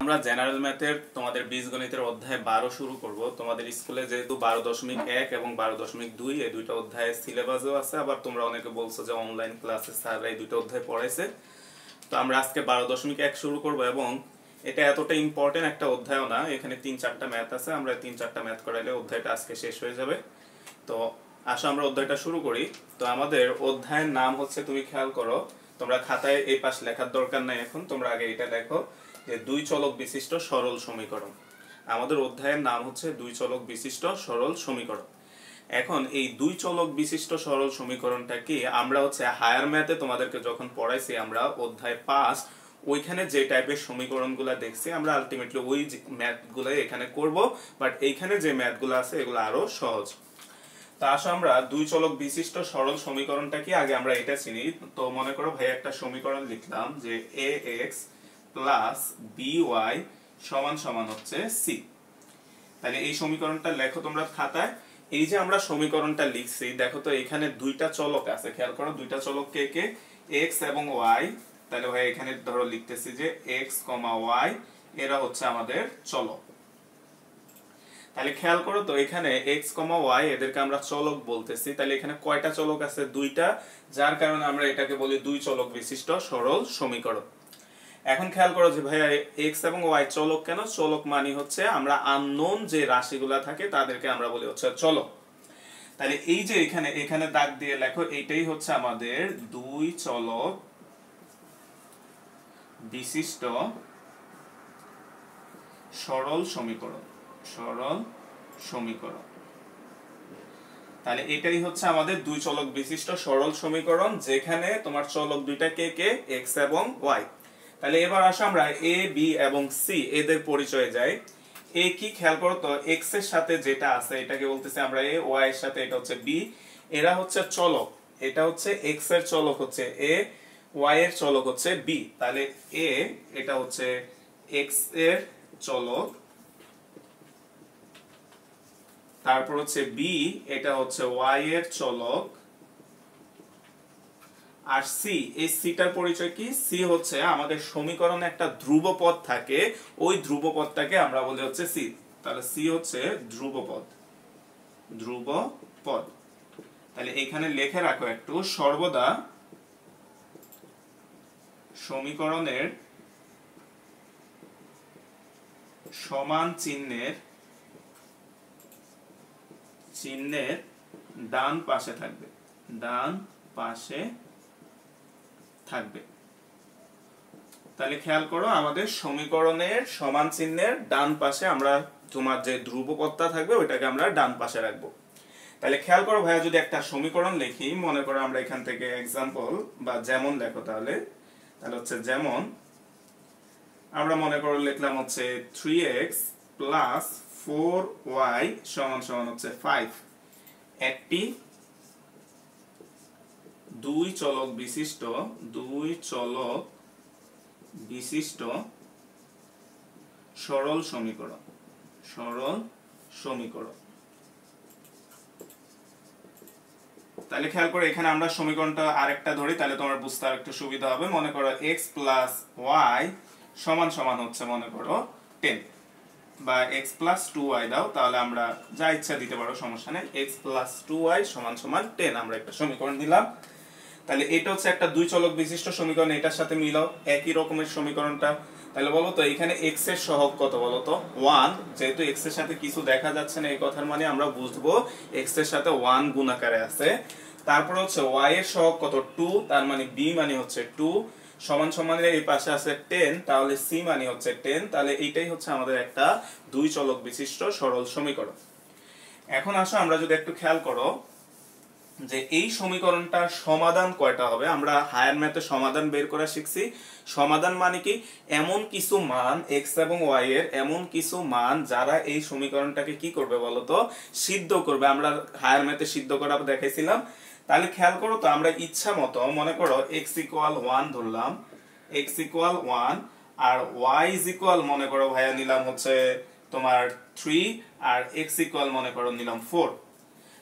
আমরা জেনারেল ম্যাথের তোমাদের বীজগণিতের অধ্যায় 12 শুরু করব। তোমাদের স্কুলে যেহেতু 12.1 এবং 12.2 এই দুইটা অধ্যায় সিলেবাসও আছে, আবার তোমরা অনেকে বলছো যে অনলাইন ক্লাসে স্যার এই দুইটা অধ্যায় পড়াইছে। তো আমরা আজকে 12.1 শুরু করব এবং এটা এতটা ইম্পর্টেন্ট একটা অধ্যায়ও না, এখানে 3-4টা ম্যাথ আছে, আমরা 3-4টা ম্যাথ করাইলে অধ্যায়টা আজকে শেষ হয়ে যাবে। তো আসো আমরা অধ্যায়টা শুরু করি। তো আমাদের অধ্যায়ের নাম হচ্ছে, তুমি খেয়াল করো, তোমরা খাতায় এই পাশ লেখার দরকার নাই, এখন তোমরা আগে এটা লেখো যে দুই চলক বিশিষ্ট সরল সমীকরণ। আমাদের অধ্যায়ের নাম হচ্ছে দুই চলক বিশিষ্ট সরল সমীকরণ। এখন এই দুই চলক বিশিষ্ট সরল সমীকরণটা কি আমরা হচ্ছে হায়ার ম্যাথে তোমাদেরকে যখন পড়াইছি, আমরা অধ্যায় 5 ওইখানে যে টাইপের সমীকরণগুলো দেখছি আমরা আলটিমেটলি ওই ম্যাথগুলো এখানে করব, বাট এইখানে যে ম্যাথগুলো আছে এগুলো আরো সহজ। তা আসো আমরা দুই চলক বিশিষ্ট সরল সমীকরণটা কি আগে আমরা এটা চিনি। তো মনে করো ভাই একটা সমীকরণ লিখলাম যে ax প্লাস by সমান সমান হচ্ছে c। তাহলে এই সমীকরণটা লেখো তোমরা খাতায়। এই যে আমরা সমীকরণটা লিখছি, দেখো তো এখানে দুইটা চলক আছে, খেয়াল করো দুইটা চলক কে কে, x এবং y। তাহলে ভাই এখানে ধরো লিখতেছি যে x, y এরা হচ্ছে আমাদের চলক। তাহলে খেয়াল করো তো এখানে x, y এদেরকে আমরা চলক বলতেছি। তাহলে এখানে কয়টা চলক আছে? দুইটা, যার কারণে আমরা এটাকে বলি দুই চলক বিশিষ্ট সরল সমীকরণ। এখন খেয়াল করো যে ভাইয়া x এবং y চলক কেন? চলক মানে হচ্ছে আমরা আননোন যে রাশিগুলা থাকে তাদেরকে আমরা বলি হচ্ছে চলক। তাহলে এই যে এখানে দাগ দিয়ে লেখো, এইটাই হচ্ছে আমাদের দুই চলক বিশিষ্ট সরল সমীকরণ। সরল সমীকরণ, তাহলে এটাই হচ্ছে আমাদের দুই চলক বিশিষ্ট সরল সমীকরণ, যেখানে তোমার চলক দুইটা কে কে, x এবং y। তাহলে এবার আসো আমরা a, b এবং c এদের পরিচয়ে যাই। a কি খেয়াল করো তো, x এর সাথে যেটা আছে এটাকে বলতেছি আমরা a, y এর সাথে এটা হচ্ছে b। এরা হচ্ছে চলক, এটা হচ্ছে x এর চলক হচ্ছে a, y এর চলক হচ্ছে b। তাহলে a এটা হচ্ছে x এর চলক, তারপর হচ্ছে b এটা হচ্ছে y এর চলক, আর c, এই cটার পরিচয় কি? c হচ্ছে আমাদের সমীকরণে একটা ধ্রুবপদ থাকে, ওই ধ্রুবপদটাকে আমরা বলি হচ্ছে c। তাহলে c হচ্ছে ধ্রুবপদ। ধ্রুবপদ, তাহলে এখানে লিখে রাখো একটু, সর্বদা সমীকরণের সমান চিহ্নের ডান পাশে থাকবে। ডান পাশে থাকবে। তাহলে খেয়াল করো আমাদের সমীকরণের সমান চিহ্নের ডান পাশে আমরা তোমার যে ধ্রুবপদটা থাকবে ওইটাকে আমরা ডান পাশে রাখবো। তাহলে খেয়াল করো ভাইয়া, যদি একটা সমীকরণ লিখি, মনে করো আমরা এখান থেকে এক্সাম্পল বা যেমন লেখো, তাহলে হচ্ছে যেমন আমরা মনে করো লিখলাম হচ্ছে 3x প্লাস 4y সমান সমান হচ্ছে 5। একটি দুই চলক বিশিষ্ট সরল সমীকরণ। তাহলে খেয়াল করো এখানে আমরা সমীকরণটা আরেকটা ধরি, তাহলে তোমার বুঝতে আর একটু সুবিধা হবে। মনে করো x প্লাস y সমান সমান হচ্ছে মনে করো 10, বা x প্লাস 2y দাও, তাহলে আমরা যা ইচ্ছা দিতে পারো, সমস্যা নেই। x প্লাস 2y সমান সমান 10 আমরা একটা সমীকরণ দিলাম। তাহলে এটা হচ্ছে একটা দুই চলক বিশিষ্ট সমীকরণ, এটার সাথে মিলাও একই রকমের সমীকরণটা। তাহলে বলো তো এখানে x এর সহগ কত? বলো তো 1। যেহেতু x এর সাথে কিছু দেখা যাচ্ছে না, এই কথার মানে আমরা বুঝবো x এর সাথে 1 গুণ আকারে আছে। তারপর হচ্ছে y এর সহগ কত? 2, তার মানে b মানে হচ্ছে 2 সমান সমান এই পাশে আছে 10, তাহলে c মানে হচ্ছে 10। তাহলে এইটাই হচ্ছে আমাদের একটা দুই চলক বিশিষ্ট সরল সমীকরণ। এখন আসো আমরা যদি একটু খেয়াল করো যে এই সমীকরণটার সমাধান কয়টা হবে। আমরা হায়ার ম্যাথে সমাধান বের করা শিখছি। সমাধান মানে কি? এমন কিছু মান x এবং y এর, এমন কিছু মান যারা এই সমীকরণটাকে কি করবে বলতো, সিদ্ধ করবে। আমরা হায়ার ম্যাথে সিদ্ধ করা দেখাইছিলাম। তাহলে খেয়াল করো তো, আমরা ইচ্ছা মতো মনে করো x ইকুয়াল 1 ধরলাম, x ইকুয়াল 1, আর y ইকুয়াল মনে করো ভাইয়া নিলাম হচ্ছে তোমার 3, আর x ইকুয়াল মনে করো নিলাম 4।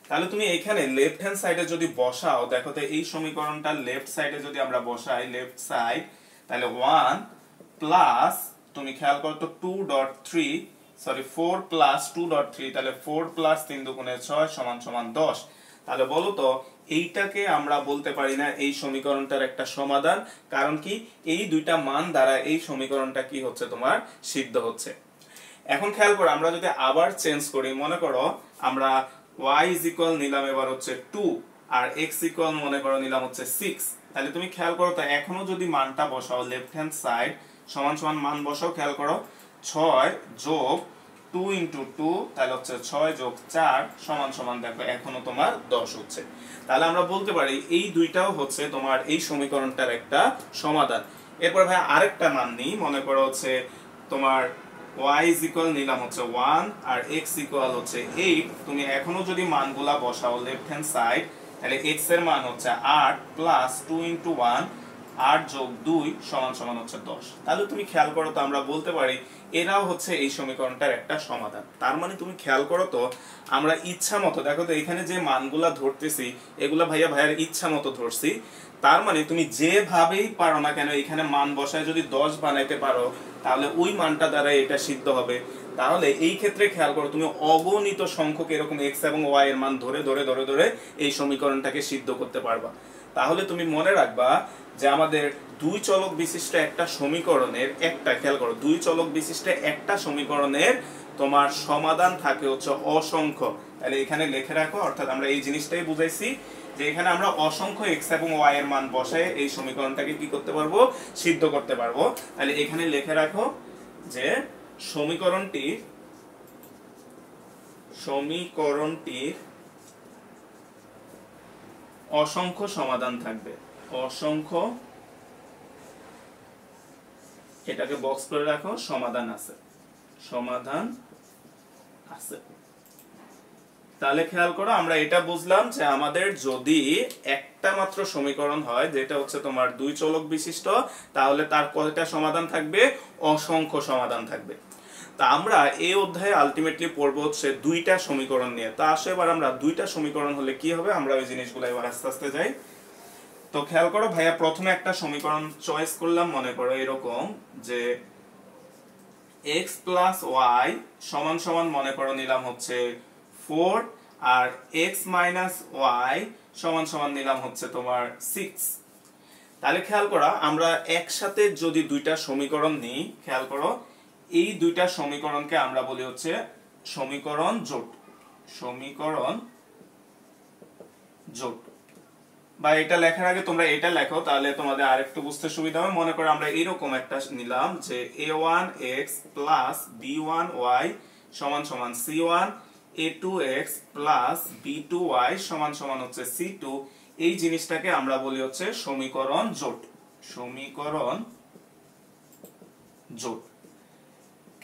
তাহলে তুমি এখানে লেফট হ্যান্ড সাইডে যদি বসাও, দেখো তো এই সমীকরণটা লেফট সাইডে যদি আমরা বসাই, লেফট সাইড, তাহলে 1 প্লাস তুমি খেয়াল করো তো 2.3 সরি 4 প্লাস 2.3 তাহলে 4 প্লাস 3 দুগুণে 6 সমান সমান 10। তাহলে বলো তো এইটাকে আমরা বলতে পারি না এই সমীকরণটার একটা সমাধান, কারণ কি এই দুইটা মান দ্বারা এই সমীকরণটা কি হচ্ছে তোমার সিদ্ধ হচ্ছে। এখন খেয়াল করো আমরা যদি আবার চেঞ্জ করি, মনে করো আমরা y ইজ ইকুয়াল নিলাম এবার হচ্ছে 2 আর x ইকুয়াল মনে করো নিলাম হচ্ছে 6। তাহলে তুমি খেয়াল করো তো এখনো যদি মানটা বসাও লেফট হ্যান্ড সাইড সমান সমান মান বসাও, খেয়াল করো 6 যোগ 2 ইন্টু 2 তাহলে হচ্ছে 6 যোগ 4 সমান সমান দেখো এখনো তোমার 10 হচ্ছে। তাহলে আমরা বলতে পারি এই দুইটাও হচ্ছে তোমার এই সমীকরণটার একটা সমাধান। এরপর ভাই আরেকটা মান নিই, মনে করো হচ্ছে তোমার y is equal নিলাম হচ্ছে 1 আর x equal হচ্ছে 8। তুমি এখনো যদি মানগুলা বসাও লেফট হ্যান্ড সাইড তাহলে x এর মান হচ্ছে 8 প্লাস 2 ইন্টু 1 8 যোগ 2 সমান সমান হচ্ছে 10। তাহলে তুমি খেয়াল করো তো আমরা বলতে পারি এরাও হচ্ছে এই সমীকরণটার একটা সমাধান। তার মানে তুমি খেয়াল করো তো আমরা ইচ্ছা মতো দেখো তো এখানে যে মানগুলা ধরতেছি এগুলা ভাইয়ার ইচ্ছা মতো ধরছি। তার মানে তুমি যেভাবেই পারো না কেন এখানে মান বসায় যদি 10 বানাইতে পারো তাহলে ওই মানটা দ্বারা এটা সিদ্ধ হবে। তাহলে এই ক্ষেত্রে খেয়াল করো তুমি অগণিত সংখ্যক এরকম x এবং y এর মান ধরে ধরে ধরে ধরে এই সমীকরণটাকে সিদ্ধ করতে পারবা। তাহলে তুমি মনে রাখবা যে আমাদের দুই চলক বিশিষ্ট একটা সমীকরণের একটা খেয়াল করো দুই চলক বিশিষ্ট একটা সমীকরণের তোমার সমাধান থাকে হচ্ছে অসংখ্য। তাহলে এখানে লিখে রাখো, অর্থাৎ আমরা এই জিনিসটাই বুঝাইছি যে এখানে আমরা অসংখ্য x এবং y এর মান বসায় এই সমীকরণটাকে কি করতে পারবো সিদ্ধ করতে পারবো। তাহলে এখানে লিখে রাখো যে সমীকরণটির অসংখ্য সমাধান থাকবে। অসংখ্য, এটাকে বক্স করে রাখো, সমাধান আছে, সমাধান আছে। তাহলে খেয়াল করো আমরা এটা বুঝলাম যে আমাদের যদি একটা মাত্র সমীকরণ হয় যেটা হচ্ছে তোমার দুই চলক বিশিষ্ট তাহলে তার কয়টা সমাধান থাকবে, অসংখ্য সমাধান থাকবে। তা আমরা এই অধ্যায়ে আলটিমেটলি পড়বো হচ্ছে দুইটা সমীকরণ নিয়ে। তা আসলে এবার আমরা দুইটা সমীকরণ হলে কি হবে আমরা ওই জিনিসগুলো এবার আস্তে আস্তে যাই। তো খেয়াল করো ভাইয়া প্রথমে একটা সমীকরণ চয়েস করলাম, মনে করো এরকম যে x প্লাস y সমান সমান মনে করো নিলাম হচ্ছে 4 আর x মাইনাস y সমান সমান নিলাম হচ্ছে তোমার 6। তাহলে খেয়াল করো আমরা একসাথে যদি দুইটা সমীকরণ নিই, খেয়াল করো এই দুইটা সমীকরণকে আমরা বলি হচ্ছে সমীকরণ জোট। সমীকরণ জোট, বা এটা লেখার আগে তোমরা এটা লেখো তাহলে তোমাদের আরেকটু বুঝতে সুবিধা হবে। মনে করো আমরা এরকম একটা নিলাম যে a1x প্লাস b1y সমান সমান c1, a2x প্লাস b2y সমান সমান হচ্ছে c2। এই জিনিসটাকে আমরা বলি হচ্ছে সমীকরণ জোট। সমীকরণ জোট,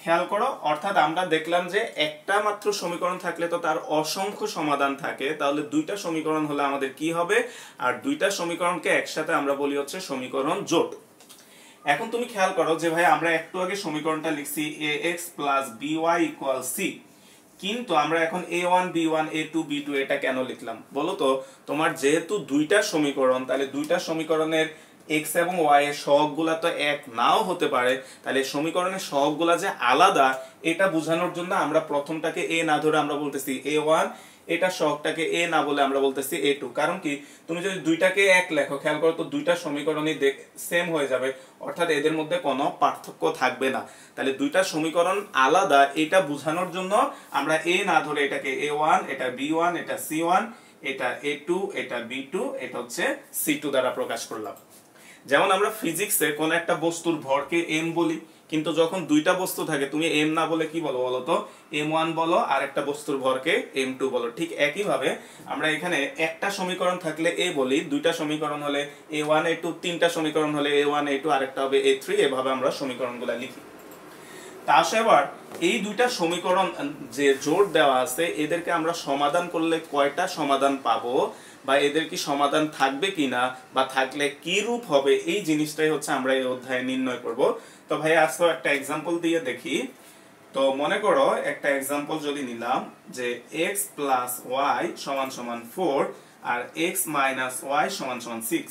খেয়াল করো অর্থাৎ আমরা দেখলাম যে একটা মাত্র সমীকরণ থাকলে তো তার অসংখ্য সমাধান থাকে, তাহলে দুইটা সমীকরণ হলে আমাদের কি হবে, আর দুইটা সমীকরণকে একসাথে আমরা বলি হচ্ছে সমীকরণ জোট। এখন তুমি খেয়াল করো যে ভাই আমরা একটু আগে সমীকরণটা লিখছি ax plus by equal c, কিন্তু আমরা এখন a1 b1 a2 b2 এটা কেন লিখলাম বলো তো? তোমার যেহেতু দুইটা সমীকরণ তাহলে দুইটা সমীকরণের x এবং y এর সহগগুলা তো এক নাও হতে পারে, তাহলে সমীকরণের সহগগুলা যে আলাদা এটা বোঝানোর জন্য আমরা প্রথমটাকে a না ধরে আমরা বলতেছি a1, এটা সহগটাকে a না বলে আমরা বলতেছি a2। কারণ কি তুমি যদি দুইটাকে এক লেখো খেয়াল করো তো দুইটা সমীকরণই সেম হয়ে যাবে, অর্থাৎ এদের মধ্যে কোনো পার্থক্য থাকবে না। তাহলে দুইটা সমীকরণ আলাদা এটা বোঝানোর জন্য আমরা a না ধরে এটাকে a1, এটা b1, এটা c1, এটা a2, এটা b2, এটা হচ্ছে c2 দ্বারা প্রকাশ করলাম। যেমন আমরা ফিজিক্সে কোন একটা বস্তুর ভরকে m বলি, কিন্তু যখন দুইটা বস্তু থাকে তুমি m না বলে কি বলো বলতো, m1 বলো, আর একটা বস্তুর ভরকে m2 বলো। ঠিক একই ভাবে আমরা এখানে একটা সমীকরণ থাকলে a বলি, দুইটা সমীকরণ হলে a1 a2, তিনটা সমীকরণ হলে a1 a2, আরেকটা হবে a3, এভাবে আমরা সমীকরণগুলো লিখি। তা আসলে এবার এই দুইটা সমীকরণ যে জোট দেওয়া আছে এদেরকে আমরা সমাধান করলে কয়টা সমাধান পাবো, বা এদের কি সমাধান থাকবে কিনা, বা থাকলে কি রূপ হবে, এই জিনিসটাই হচ্ছে আমরা এই অধ্যায়ে নির্ণয় করব। তো ভাই আজকে একটা एग्जांपल দিয়ে দেখি। তো মনে করো একটা एग्जांपल যদি নিলাম যে x + y = 4 আর x - y = 6।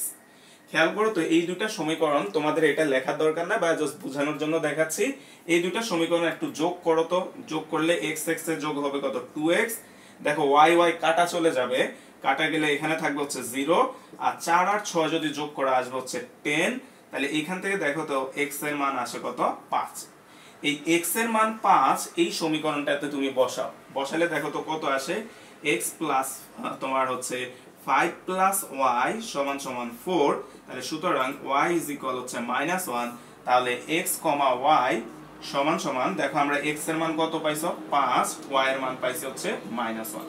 খেয়াল করো তো এই দুইটা সমীকরণ, তোমাদের এটা লেখার দরকার না, বা জাস্ট বোঝানোর জন্য দেখাচ্ছি। এই দুইটা সমীকরণ একটু যোগ করো তো। যোগ করলে এক্স এক্স এর যোগ হবে কত? 2x। দেখো ওয়াই ওয়াই কাটা চলে যাবে, কাটা গেলে এখানে থাকবে হচ্ছে 0, আর 4 আর 6 যদি যোগ করা আসবে হচ্ছে 10। তাহলে এখান থেকে দেখো তো x এর মান আসে কত? 5। এই x এর মান 5 এই সমীকরণটাতে তুমি বসাও, বসালে দেখো তো কত আসে? x প্লাস তোমার হচ্ছে 5 প্লাস y সমান সমান 4। তাহলে সুতরাং y ইজ ইকুয়াল হচ্ছে -1। তাহলে x, y সমান সমান, দেখো আমরা x এর মান কত পাইছো? 5, y এর মান পাইছি হচ্ছে -1।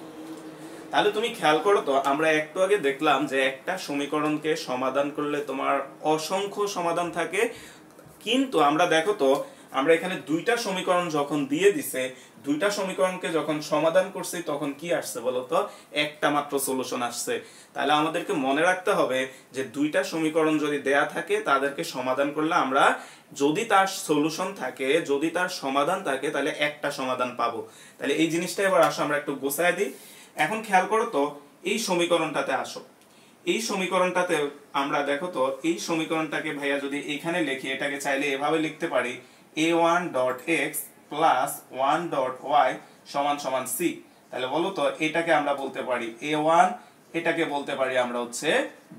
তাহলে তুমি খেয়াল করো তো, আমরা একটু আগে দেখলাম যে একটা সমীকরণকে সমাধান করলে তোমার অসংখ্য সমাধান থাকে, কিন্তু আমরা দেখো তো আমরা এখানে দুইটা সমীকরণ যখন দিয়ে দিছে, দুইটা সমীকরণকে যখন সমাধান করছি তখন কি আসছে বলতো? একটা মাত্র সলিউশন আসছে। তাহলে আমাদেরকে মনে রাখতে হবে যে দুইটা সমীকরণ যদি দেয়া থাকে তাদেরকে সমাধান করলে আমরা, যদি তার সলিউশন থাকে, যদি তার সমাধান থাকে, তাহলে একটা সমাধান পাবো। তাহলে এই জিনিসটা এবার আসো আমরা একটু গোছায় দিই। এখন খেয়াল করো তো এই সমীকরণটাতে আসো। এই সমীকরণটাতে আমরা দেখো তো এই সমীকরণটাকে ভাইয়া যদি এখানে লিখি, এটাকে চাইলে এভাবে লিখতে পারি a1.x প্লাস 1.y সমান সমান c। তাহলে বলো তো এটাকে আমরা বলতে পারি a1, এটাকে বলতে পারি আমরা হচ্ছে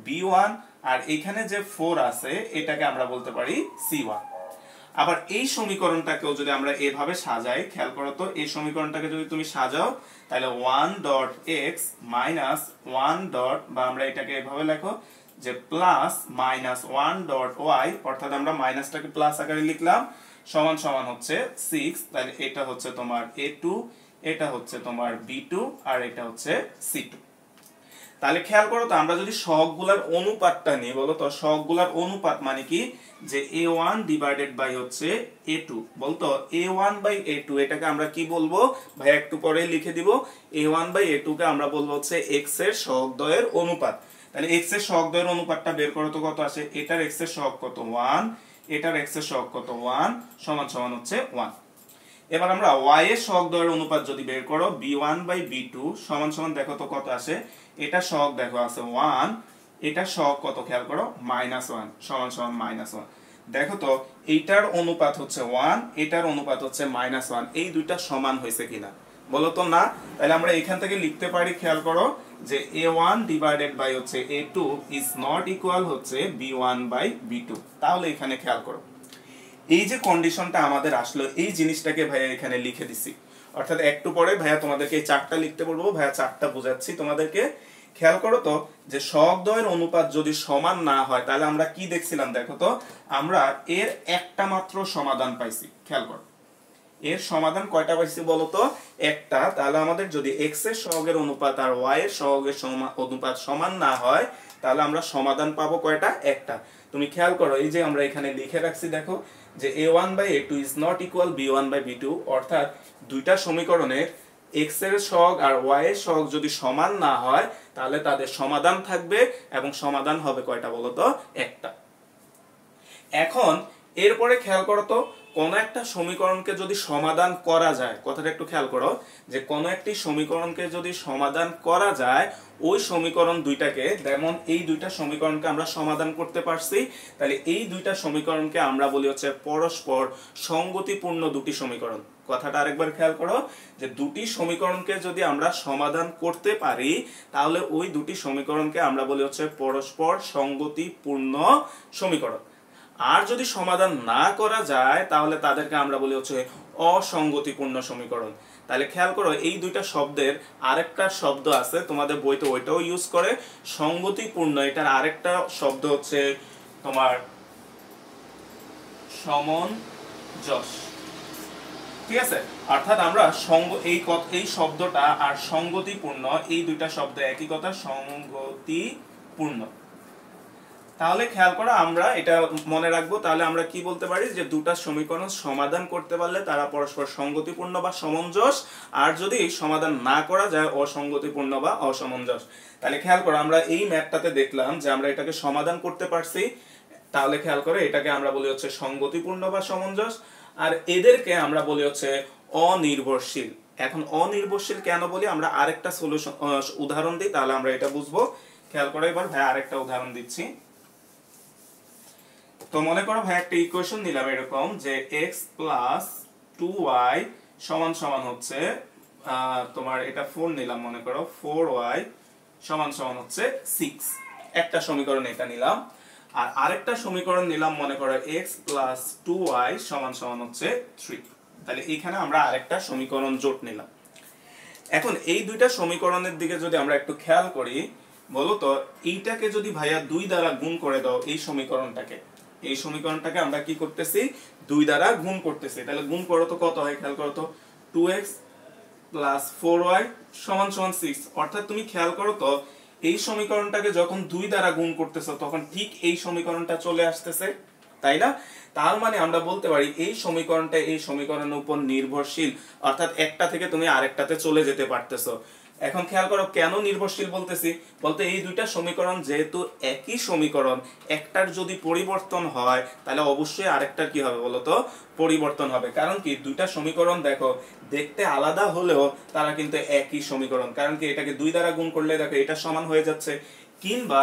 b1, আর এখানে যে 4 আছে এটাকে আমরা বলতে পারি c1। আবার এই সমীকরণটাকেও যদি আমরা এভাবে সাজাই, খেয়াল করো তো এই সমীকরণটাকে যদি তুমি সাজাও, তাহলে 1.x মাইনাস 1. বা আমরা এটাকে এভাবে লেখো যে প্লাস -1.y, অর্থাৎ আমরা মাইনাসটাকে প্লাস আকারে লিখলাম, সমান সমান হচ্ছে 6। তাহলে এটা হচ্ছে তোমার a2, এটা হচ্ছে তোমার b2, আর এটা হচ্ছে c2। তাহলে খেয়াল করো তো আমরা যদি সহগগুলোর অনুপাতটা নিই, বলো তো সহগগুলোর অনুপাত মানে কি? যে a1 ডিভাইডেড বাই হচ্ছে a2। বলতো a1 বাই a2 এটাকে আমরা কি বলবো ভাই? একটু পরে লিখে দিব। a1 বাই a2 কে আমরা বলবো হচ্ছে x এর সহগদ্বয়ের অনুপাত। তাহলে x এর সহগদ্বয়ের অনুপাতটা বের করো তো কত আসে? এটার x এর সহগ কত? 1, এটার x এর সহগ কত? 1, সমান সমান হচ্ছে 1। এবার আমরা y এর সহগদ্বয়ের অনুপাত যদি বের করো, b1 বাই b2 সমান সমান দেখো তো কত আসে? এটা সহগ দেখো আছে 1, এটা সহগ কত? খেয়াল করো -1 সমান সমান -1। দেখো তো এইটার অনুপাত হচ্ছে 1, এটার অনুপাত হচ্ছে -1, এই দুইটা সমান হয়েছে কিনা বলো তো? না। তাহলে আমরা এখান থেকে লিখতে পারি, খেয়াল করো যে a1 ডিভাইডেড বাই হচ্ছে a2 ইজ নট ইকুয়াল হচ্ছে b1 বাই b2। তাহলে এখানে খেয়াল করো এই যে কন্ডিশনটা আমাদের আসলো, এই জিনিসটাকে ভাইয়া এখানে লিখে দিছি। অর্থাৎ একটু পরে ভাইয়া তোমাদেরকে এই চারটা লিখতে বলবো, ভাইয়া চারটা বোঝাচ্ছি তোমাদেরকে। খেয়াল করো তো যে সহগদ্বয়ের অনুপাত যদি সমান না হয় তাহলে আমরা কি দেখছিলাম? দেখো তো আমরা এর একটা মাত্র সমাধান পাইছি। খেয়াল করো এর সমাধান কয়টা পাইছি বলো তো? একটা। তাহলে আমাদের যদি x এর সহগের অনুপাত আর y এর সহগের অনুপাত সমান না হয় তাহলে আমরা সমাধান পাবো কয়টা? একটা। তুমি খেয়াল করো এই যে আমরা এখানে লিখে রাখছি, দেখো যে a1 by a2 is not equal b1 by b2, অর্থাৎ দুইটা সমীকরণের x এর সহগ আর y এর সহগ যদি সমান না হয় তাহলে তাদের সমাধান থাকবে, এবং সমাধান হবে কয়টা বলো তো? একটা। এখন এরপরে খেয়াল করো তো কোন একটা সমীকরণকে যদি সমাধান করা যায়, কথাটা একটু খেয়াল করো, যে কোন একটি সমীকরণকে যদি সমাধান করা যায়, ওই সমীকরণ দুইটাকে, যেমন এই দুইটা সমীকরণকে আমরা সমাধান করতে পারছি, তাহলে এই দুইটা সমীকরণকে আমরা বলি হচ্ছে পরস্পর সঙ্গতিপূর্ণ দুটি সমীকরণ। কথাটা আরেকবার খেয়াল করো, যে দুটি সমীকরণকে যদি আমরা সমাধান করতে পারি তাহলে ওই দুটি সমীকরণকে আমরা বলি হচ্ছে পরস্পর সঙ্গতিপূর্ণ সমীকরণ। আর যদি সমাধান না করা যায় তাহলে তাদেরকে আমরা বলি হচ্ছে অসঙ্গতিপূর্ণ সমীকরণ। তাহলে খেয়াল করো এই দুইটা শব্দের আরেকটা শব্দ আছে তোমাদের বইতে, ওইটাও ইউজ করে সঙ্গতিপূর্ণ। এটার আরেকটা শব্দ হচ্ছে তোমার সমঞ্জস। ঠিক আছে? অর্থাৎ আমরা এই শব্দটা আর সঙ্গতিপূর্ণ, এই দুইটা শব্দ একই কথা, সঙ্গতিপূর্ণ। তাহলে খেয়াল করো আমরা এটা মনে রাখবো। তাহলে আমরা কি বলতে পারি? যে দুটা সমীকরণ সমাধান করতে পারলে তারা পরস্পর সঙ্গতিপূর্ণ বা সমঞ্জস, আর যদি সমাধান না করা যায় অসঙ্গতিপূর্ণ বা অসমঞ্জস। তাহলে খেয়াল করো আমরা এই ম্যাথটাতে দেখলাম যে আমরা এটাকে সমাধান করতে পারছি। তাহলে খেয়াল করো এটাকে আমরা বলি হচ্ছে সঙ্গতিপূর্ণ বা সমঞ্জস, আর এদেরকে আমরা বলি হচ্ছে অনির্ভরশীল। এখন অনির্ভরশীল কেন বলি আমরা আরেকটা সলিউশন উদাহরণ দিই, তাহলে আমরা এটা বুঝবো। খেয়াল করো এবার ভাই আরেকটা উদাহরণ দিচ্ছি। তো মনে করো ভাই একটা ইকুয়েশন নিলাম এরকম যে x প্লাস 2y সমান সমান হচ্ছে তোমার এটা 4 নিলাম, মনে করো 4y সমান সমান হচ্ছে 6, একটা সমীকরণ এটা নিলাম। আর আরেকটা সমীকরণ নিলাম, মনে করো x প্লাস 2y সমান সমান হচ্ছে 3। তাহলে এখানে আমরা আরেকটা সমীকরণ জোট নিলাম। এখন এই দুইটা সমীকরণের দিকে যদি আমরা একটু খেয়াল করি, বলো তো এইটাকে যদি ভাইয়া 2 দ্বারা গুণ করে দাও, এই সমীকরণটাকে আমরা কি করতেছি 2 দ্বারা গুণ করতেছি। তাহলে গুণ করো তো কত হয়, খেয়াল করো তো 2x প্লাস 4y সমান সমান 6। অর্থাৎ তুমি খেয়াল করো তো এই সমীকরণটাকে যখন 2 দ্বারা গুণ করতেছো তখন ঠিক এই সমীকরণটা চলে আসতেছে, তাই না? তার মানে আমরা বলতে পারি এই সমীকরণটা এই সমীকরণের উপর নির্ভরশীল, অর্থাৎ একটা থেকে তুমি আরেকটাতে চলে যেতে পারতেছো। এখন খেয়াল করো কেন নির্ভরশীল বলতেছি, বলতে এই দুইটা সমীকরণ যেহেতু একই সমীকরণ, একটার যদি পরিবর্তন হয় তাহলে অবশ্যই আরেকটার কি হবে বলতো, পরিবর্তন হবে। কারণ কি দুইটা সমীকরণ দেখো দেখতে আলাদা হলেও তারা কিন্তু একই সমীকরণ, কারণ কি এটাকে 2 দ্বারা গুণ করলে দেখো এটা সমান হয়ে যাচ্ছে। কিংবা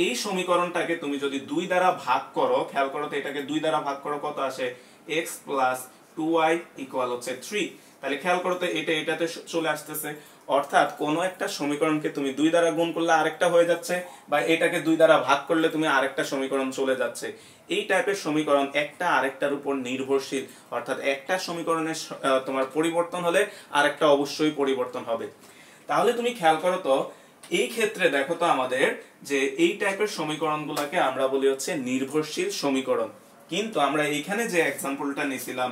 এই সমীকরণটাকে তুমি যদি 2 দ্বারা ভাগ করো, খেয়াল করো তো এটাকে 2 দ্বারা ভাগ করো কত আসে, x প্লাস 2y ইকুয়াল হচ্ছে 3। তাহলে খেয়াল করো তো এটা এটাতে চলে আসতেছে। অর্থাৎ কোন একটা সমীকরণকে তুমি 2 দ্বারা গুণ করলে আরেকটা হয়ে যাচ্ছে, বা এটাকে 2 দ্বারা ভাগ করলে তুমি আরেকটা সমীকরণ চলে যাচ্ছে। এই টাইপের সমীকরণ একটা আরেকটার উপর নির্ভরশীল, অর্থাৎ একটা সমীকরণের তোমার পরিবর্তন হলে আরেকটা অবশ্যই পরিবর্তন হবে। তাহলে তুমি খেয়াল করো তো এই ক্ষেত্রে দেখো তো আমাদের যে এই টাইপের সমীকরণগুলোকে আমরা বলি হচ্ছে নির্ভরশীল সমীকরণ। কিন্তু আমরা এইখানে যে এক্সাম্পলটা নিয়েছিলাম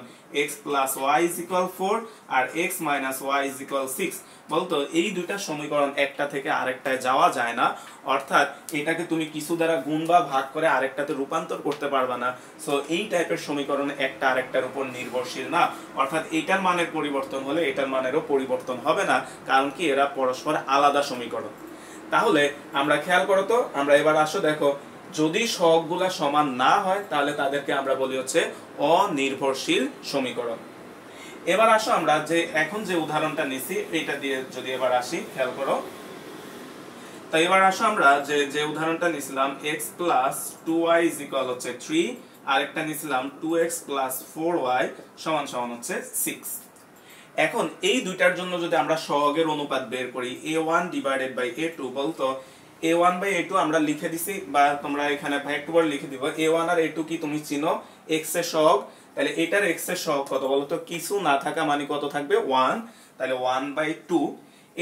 x plus y is equal 4 আর x minus y is equal 6, বলতো এই দুইটা সমীকরণ একটা থেকে আরেকটায় যাওয়া যায় না। অর্থাৎ এটাকে তুমি কিছু দ্বারা গুণ বা ভাগ করে আরেকটাতে রূপান্তর করতে পারবা না। সো এই টাইপের সমীকরণ একটা আরেকটার উপর নির্ভরশীল না, অর্থাৎ এটার মানের পরিবর্তন হলে এটার মানেরও পরিবর্তন হবে না, কারণ কি এরা পরস্পর আলাদা সমীকরণ। তাহলে আমরা খেয়াল করো তো, আমরা এবার আসো দেখো যদি সহগগুলা সমান না হয় তাহলে তাদেরকে আমরা বলি হচ্ছে অনির্ভরশীল সমীকরণ। এবার আসো আমরা যে এখন যে উদাহরণটা নিছি এটা দিয়ে যদি এবার আসি, খেয়াল করো। তাই এবার আসো আমরা যে উদাহরণটা নিছিলাম x plus 2y is equal হচ্ছে 3, আরেকটা নিছিলাম 2x প্লাস 4y সমান সমান হচ্ছে 6। এখন এই দুইটার জন্য যদি আমরা সহগের অনুপাত বের করি a1 ডিভাইডেড বাই a2, বলতো a1 বাই a2 আমরা লিখে দিছি, বা তোমরা এখানে ভাই একটু পরে লিখে দিব। a1 আর a2 কি তুমি চিনো, x এর সহগ। তাহলে এটার x এর সহগ কত বলতো, কিছু না থাকা মানে কত থাকবে 1, তাহলে 1/2।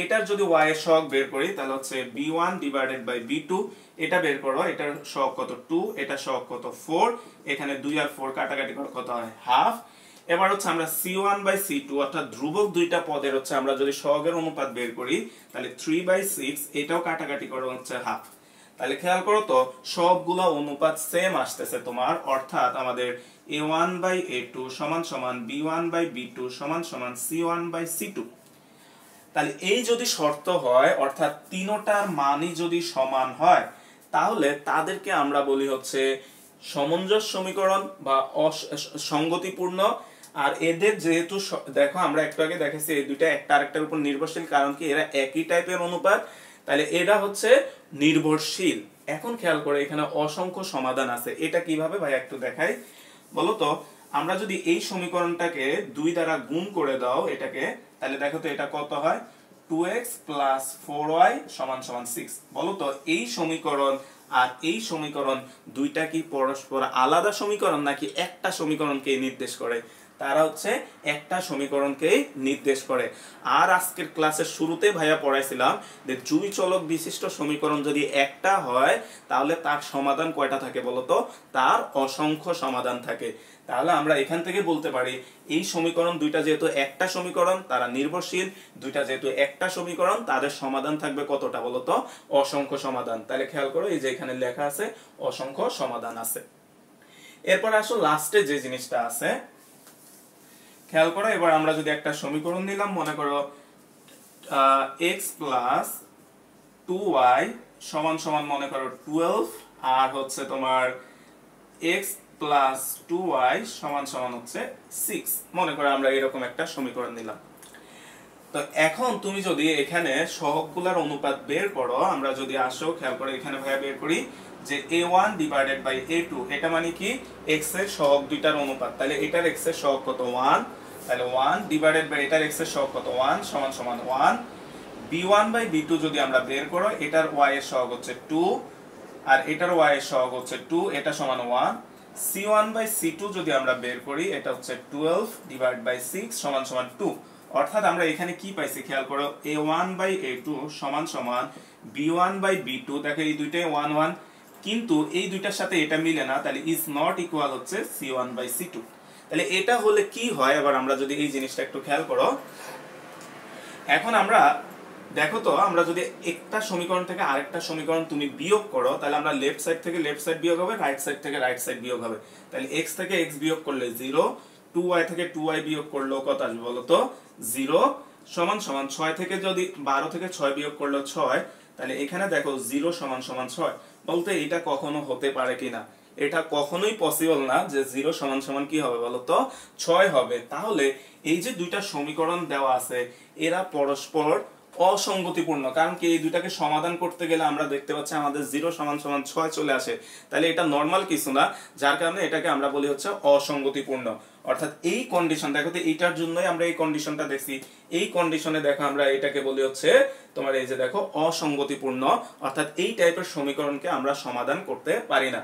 এটার যদি y এর সহগ বের করি তাহলে হচ্ছে b1 ডিভাইডেড বাই b2, এটা বের করো, এটার সহগ কত 2, এটার সহগ কত 4, এখানে 2 আর 4 কাটাকাটি করে কত হয় হাফ। এবার হচ্ছে আমরা c1 বাই c2 অর্থাৎ ধ্রুবক দুইটা পদের হচ্ছে আমরা যদি সহগের অনুপাত বের করি তাহলে 3/6, এটাও কাটাকাটি করে হচ্ছে হাফ। তাহলে খেয়াল করো তো সবগুলো অনুপাত সেম আসতেছে তোমার, অর্থাৎ আমাদের a1 বাই a2 সমান সমান b1 বাই b2 সমান সমান c1 বাই c2। তাহলে এই যদি শর্ত হয়, অর্থাৎ তিনটার মানই যদি সমান হয়, তাহলে তাদেরকে আমরা বলি হচ্ছে সমঞ্জস সমীকরণ বা সঙ্গতিপূর্ণ। আর এদের যেহেতু দেখো আমরা একটু আগে দেখেছি এই দুইটা একটা আরেকটার উপর নির্ভরশীল, কারণ কি এরা একই টাইপের অনুপাত, তাহলে এরা হচ্ছে নির্ভরশীল। এখন খেয়াল করে এখানে অসংখ্য সমাধান আছে, এটা কিভাবে ভাই একটু দেখাই বলতো। আমরা যদি এই সমীকরণটাকে 2 দ্বারা গুণ করে দাও এটাকে, তাহলে দেখো তো এটা কত হয় 2x প্লাস 4y সমান সমান 6। বলতো এই সমীকরণ আর এই সমীকরণ দুইটা কি পরস্পর আলাদা সমীকরণ নাকি একটা সমীকরণকে নির্দেশ করে? তারা হচ্ছে একটা সমীকরণকেই নির্দেশ করে। আর আজকের ক্লাসের শুরুতে ভাইয়া পড়াইছিলাম যে দুই চলক বিশিষ্ট সমীকরণ যদি একটা হয় তাহলে তার সমাধান কয়টা থাকে বলতো, তার অসংখ্য সমাধান থাকে। তাহলে আমরা এখান থেকে বলতে পারি এই সমীকরণ দুইটা যেহেতু একটা সমীকরণ তারা নির্ভরশীল, দুইটা যেহেতু একটা সমীকরণ তাদের সমাধান থাকবে কতটা বলতো, অসংখ্য সমাধান। তাহলে খেয়াল করো এই যে এখানে লেখা আছে অসংখ্য সমাধান আছে। এরপর আসো লাস্টে যে জিনিসটা আছে খেয়াল করো। এবার আমরা যদি একটা সমীকরণ নিলাম, মনে করো x প্লাস 2y সমান সমান মনে করো 12, আর হচ্ছে তোমার x প্লাস 2y সমান সমান হচ্ছে 6, মনে করো আমরা এরকম একটা সমীকরণ নিলাম। তো এখন তুমি যদি এখানে সহগগুলোর অনুপাত বের করো, আমরা যদি আসো খেয়াল করে এখানে ভাইয়া বের করি যে a1 ডিভাইডেড বাই a2, এটা মানে কি x এর সহগ দুইটার অনুপাত। তাহলে এটার x এর সহগ কত 1, তাহলে 1 ডিভাইডেড বাই এটার x এর সহগ কত 1 সমান সমান 1। b1 বাই b2 যদি আমরা বের করো, এটার y এর সহগ হচ্ছে 2 আর এটার y এর সহগ হচ্ছে 2, এটা সমান 1। c1 বাই c2 যদি আমরা বের করি, এটা হচ্ছে 12 ডিভাইড বাই 6 সমান সমান 2। অর্থাৎ আমরা এখানে কি পাইছি খেয়াল করো, a1 বাই a2 সমান সমান b1 বাই b2। দেখো এই দুইটাই 1 1, কিন্তু এই দুইটার সাথে এটা মিলে না, তাহলে ইজ নট ইকুয়াল হচ্ছে c1 বাই c2। তাহলে এটা হলে কি হয়, এবার আমরা যদি এই জিনিসটা একটু খেয়াল করো। এখন আমরা দেখো তো, আমরা যদি একটা সমীকরণ থেকে আরেকটা সমীকরণ তুমি বিয়োগ করো, তাহলে আমরা লেফট সাইড থেকে লেফট সাইড বিয়োগ হবে, রাইট সাইড থেকে রাইট সাইড বিয়োগ হবে। তাহলে x থেকে x বিয়োগ করলে 0, 2y থেকে 2y বিয়োগ করলেও কত আসবে বলো তো 0, সমান সমান 6 থেকে যদি 12 থেকে 6 বিয়োগ করলেও 6। তাহলে এখানে দেখো 0 সমান সমান 6, বলতে এটা কখনো হতে পারে কিনা, এটা কখনোই পসিবল না যে 0 সমান সমান কি হবে বলো তো 6 হবে। তাহলে এই যে দুইটা সমীকরণ দেওয়া আছে, এরা পরস্পর অসঙ্গতিপূর্ণ। কারণ কি এই দুইটাকে সমাধান করতে গেলে আমরা দেখতে পাচ্ছি আমাদের 0 সমান সমান 6 চলে আসে, তাহলে এটা নরমাল কিছু না, যার কারণে এটাকে আমরা বলি হচ্ছে অসঙ্গতিপূর্ণ। অর্থাৎ এই কন্ডিশন দেখো তো, এইটার জন্যই আমরা এই কন্ডিশনটা দেখছি, এই কন্ডিশনে দেখো আমরা এটাকে বলি হচ্ছে তোমার এই যে দেখো অসঙ্গতিপূর্ণ। অর্থাৎ এই টাইপের সমীকরণকে আমরা সমাধান করতে পারি না।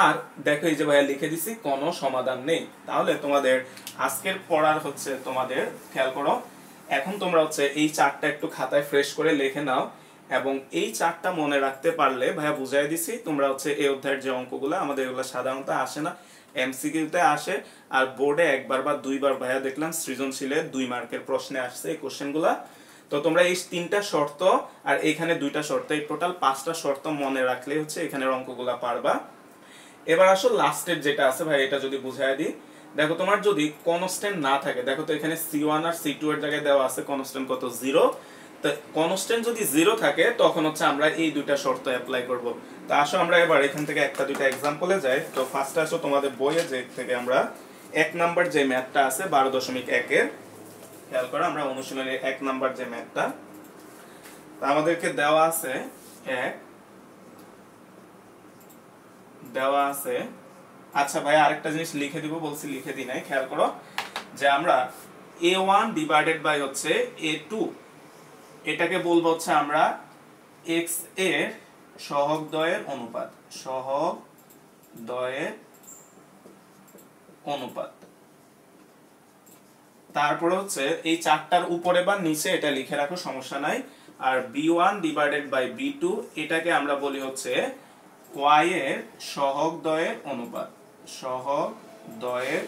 আর দেখো এই যে ভাইয়া লিখে দিছি কোনো সমাধান নেই। তাহলে তোমাদের আজকের পড়ার হচ্ছে তোমাদের খেয়াল করো, এখন তোমরা হচ্ছে এই চারটা একটু খাতায় ফ্রেশ করে লিখে নাও, এবং এই চারটা মনে রাখতে পারলে ভাইয়া বুঝাই দিছি, তোমরা হচ্ছে এই অধ্যায়ের যে অঙ্কগুলো আমাদের এগুলো সাধারণত আসে না, এমসিকিউতে আসে, আর বোর্ডে একবার বা দুইবার ভাইয়া দেখলাম সৃজনশীলে 2 মার্কের প্রশ্নে আসছে এই কোশ্চেনগুলা। তো তোমরা এই 3টা শর্ত আর এখানে 2টা শর্ত, এই টোটাল 5টা শর্ত মনে রাখলে হচ্ছে এখানের অঙ্কগুলা পারবা। এবার আসো লাস্টের যেটা আছে ভাই, এটা যদি বুঝাই দিই। দেখো তোমার যদি কনস্ট্যান্ট না থাকে, দেখো তো এখানে c1 আর c2 এর জায়গায় দেওয়া আছে কনস্ট্যান্ট কত 0। তো কনস্ট্যান্ট যদি 0 থাকে তখন হচ্ছে আমরা এই দুইটা শর্ত অ্যাপ্লাই করব। তো আসো আমরা এবার এখান থেকে একটা দুইটা एग्जांपले যাই। তো ফার্স্টে আসো তোমাদের বইয়ে যে থেকে আমরা 1 নাম্বার যে ম্যাথটা আছে 12.1 এর, খেয়াল করো আমরা অনুশীলনের 1 নাম্বার যে ম্যাথটা, তো আমাদেরকে দেওয়া আছে দেওয়া আছে। আচ্ছা ভাই আরেকটা জিনিস লিখে দিব বলছি, লিখে দিই নাই, খেয়াল করো যে আমরা a1 ডিভাইডেড বাই হচ্ছে a2, এটাকে বলবো হচ্ছে আমরা x এর সহগদ্বয়ের অনুপাত, সহগদ্বয়ের অনুপাত। তারপরে হচ্ছে এই চারটার উপরে বা নিচে এটা লিখে রাখো, সমস্যা নাই। আর b1 ডিভাইডেড বাই b2, এটাকে আমরা বলি হচ্ছে y এর সহগদ্বয়ের অনুপাত, সহগদ্বয়ের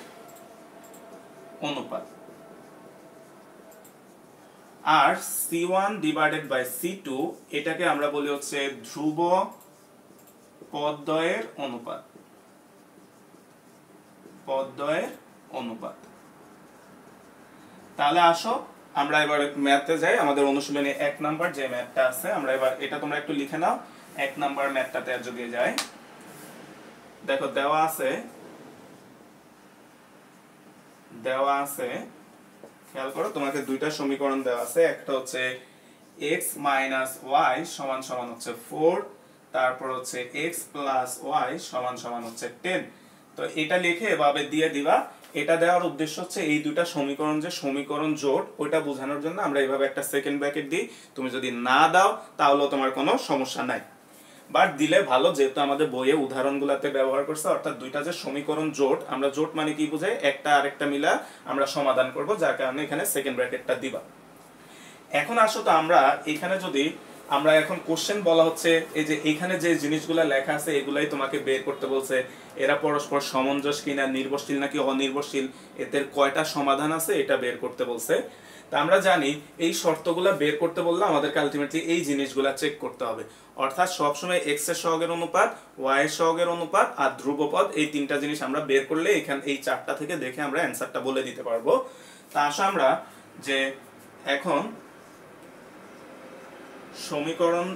অনুপাত। আর c1 ডিভাইডেড বাই c2, এটাকে আমরা বলি হচ্ছে ধ্রুব পদদ্বয়ের অনুপাত, পদদ্বয়ের অনুপাত। তাহলে আসো আমরা এবার ম্যাথে যাই, আমাদের অনুশীলনে 1 নাম্বার যে ম্যাথটা আছে, আমরা এবার এটা তোমরা একটু লিখে নাও। 1 নাম্বার ম্যাথটাতে যদি যাই, দেখো দেওয়া আছে খেয়াল করো, তোমাকে দুইটা সমীকরণ দেওয়া আছে। একটা হচ্ছে x y সমান সমান হচ্ছে 4, তারপর হচ্ছে x y সমান সমান হচ্ছে 10। তো এটা লিখে এভাবে দিয়ে দিবা। এটা দেওয়ার উদ্দেশ্য হচ্ছে এই দুইটা সমীকরণ যে সমীকরণ জোট, ওইটা বোঝানোর জন্য আমরা এইভাবে একটা সেকেন্ড ব্র্যাকেট দিই। তুমি যদি না দাও তাহলেও তোমার কোনো সমস্যা নাই, বাট দিলে ভালো, যেহেতু আমাদের বইয়ে উদাহরণগুলোতে ব্যবহার করছে। অর্থাৎ দুইটা যে সমীকরণ জোট, আমরা জোট মানে কি বুঝাই, একটা আরেকটা মিলা আমরা সমাধান করব, যার কারণে এখানে সেকেন্ড ব্র্যাকেটটা দিবা। এখন আসো তো আমরা এখানে যদি আমরা এখন কোশ্চেন বলা হচ্ছে এই যে এখানে যে জিনিসগুলো লেখা আছে এগুলাই তোমাকে বের করতে বলছে, এরা পরস্পর সামঞ্জস্য কিনা, নির্ভরশীল নাকি অনির্ভরশীল, এদের কয়টা সমাধান আছে এটা বের করতে বলছে। তা আমরা জানি এই শর্তগুলো বের করতে বললে আমাদেরকে আলটিমেটলি এই জিনিসগুলো চেক করতে হবে। অর্থাৎ সবসময় x এর সহগের অনুপাত, y এর সহগের অনুপাত আর ধ্রুবপদ, এই তিনটা জিনিস আমরা বের করলে এখানে এই চারটা থেকে দেখে আমরা অ্যানসারটা বলে দিতে পারবো। তা আসো আমরা যে এখন সমীকরণ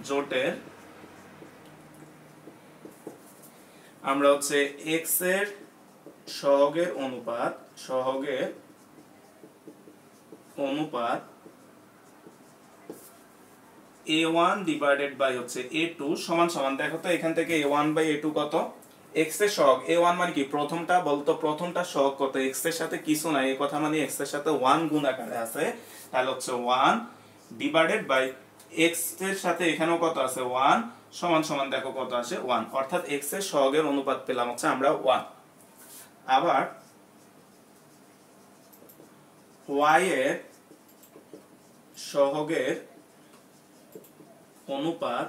জোটের আমরা হচ্ছে x এর সহগের অনুপাত a1 ডিভাইডেড বাই হচ্ছে a2 সমান সমান, দেখো তো এখান থেকে a1 বাই a2 কত, x এর সহগ। a1 মানে কি, প্রথমটা বলতো, প্রথমটা সহগ কত, x এর সাথে কিছু নাই, এই কথা মানে x এর সাথে 1 গুণ আকারে আছে, তাহলে হচ্ছে 1 ডিভাইডেড বাই x এর সাথে এখানেও কত আছে 1 সমান সমান, দেখো কত আসে 1, অর্থাৎ x এর সহগের অনুপাত পেলাম হচ্ছে আমরা 1। আবার y এর সহগের অনুপাত,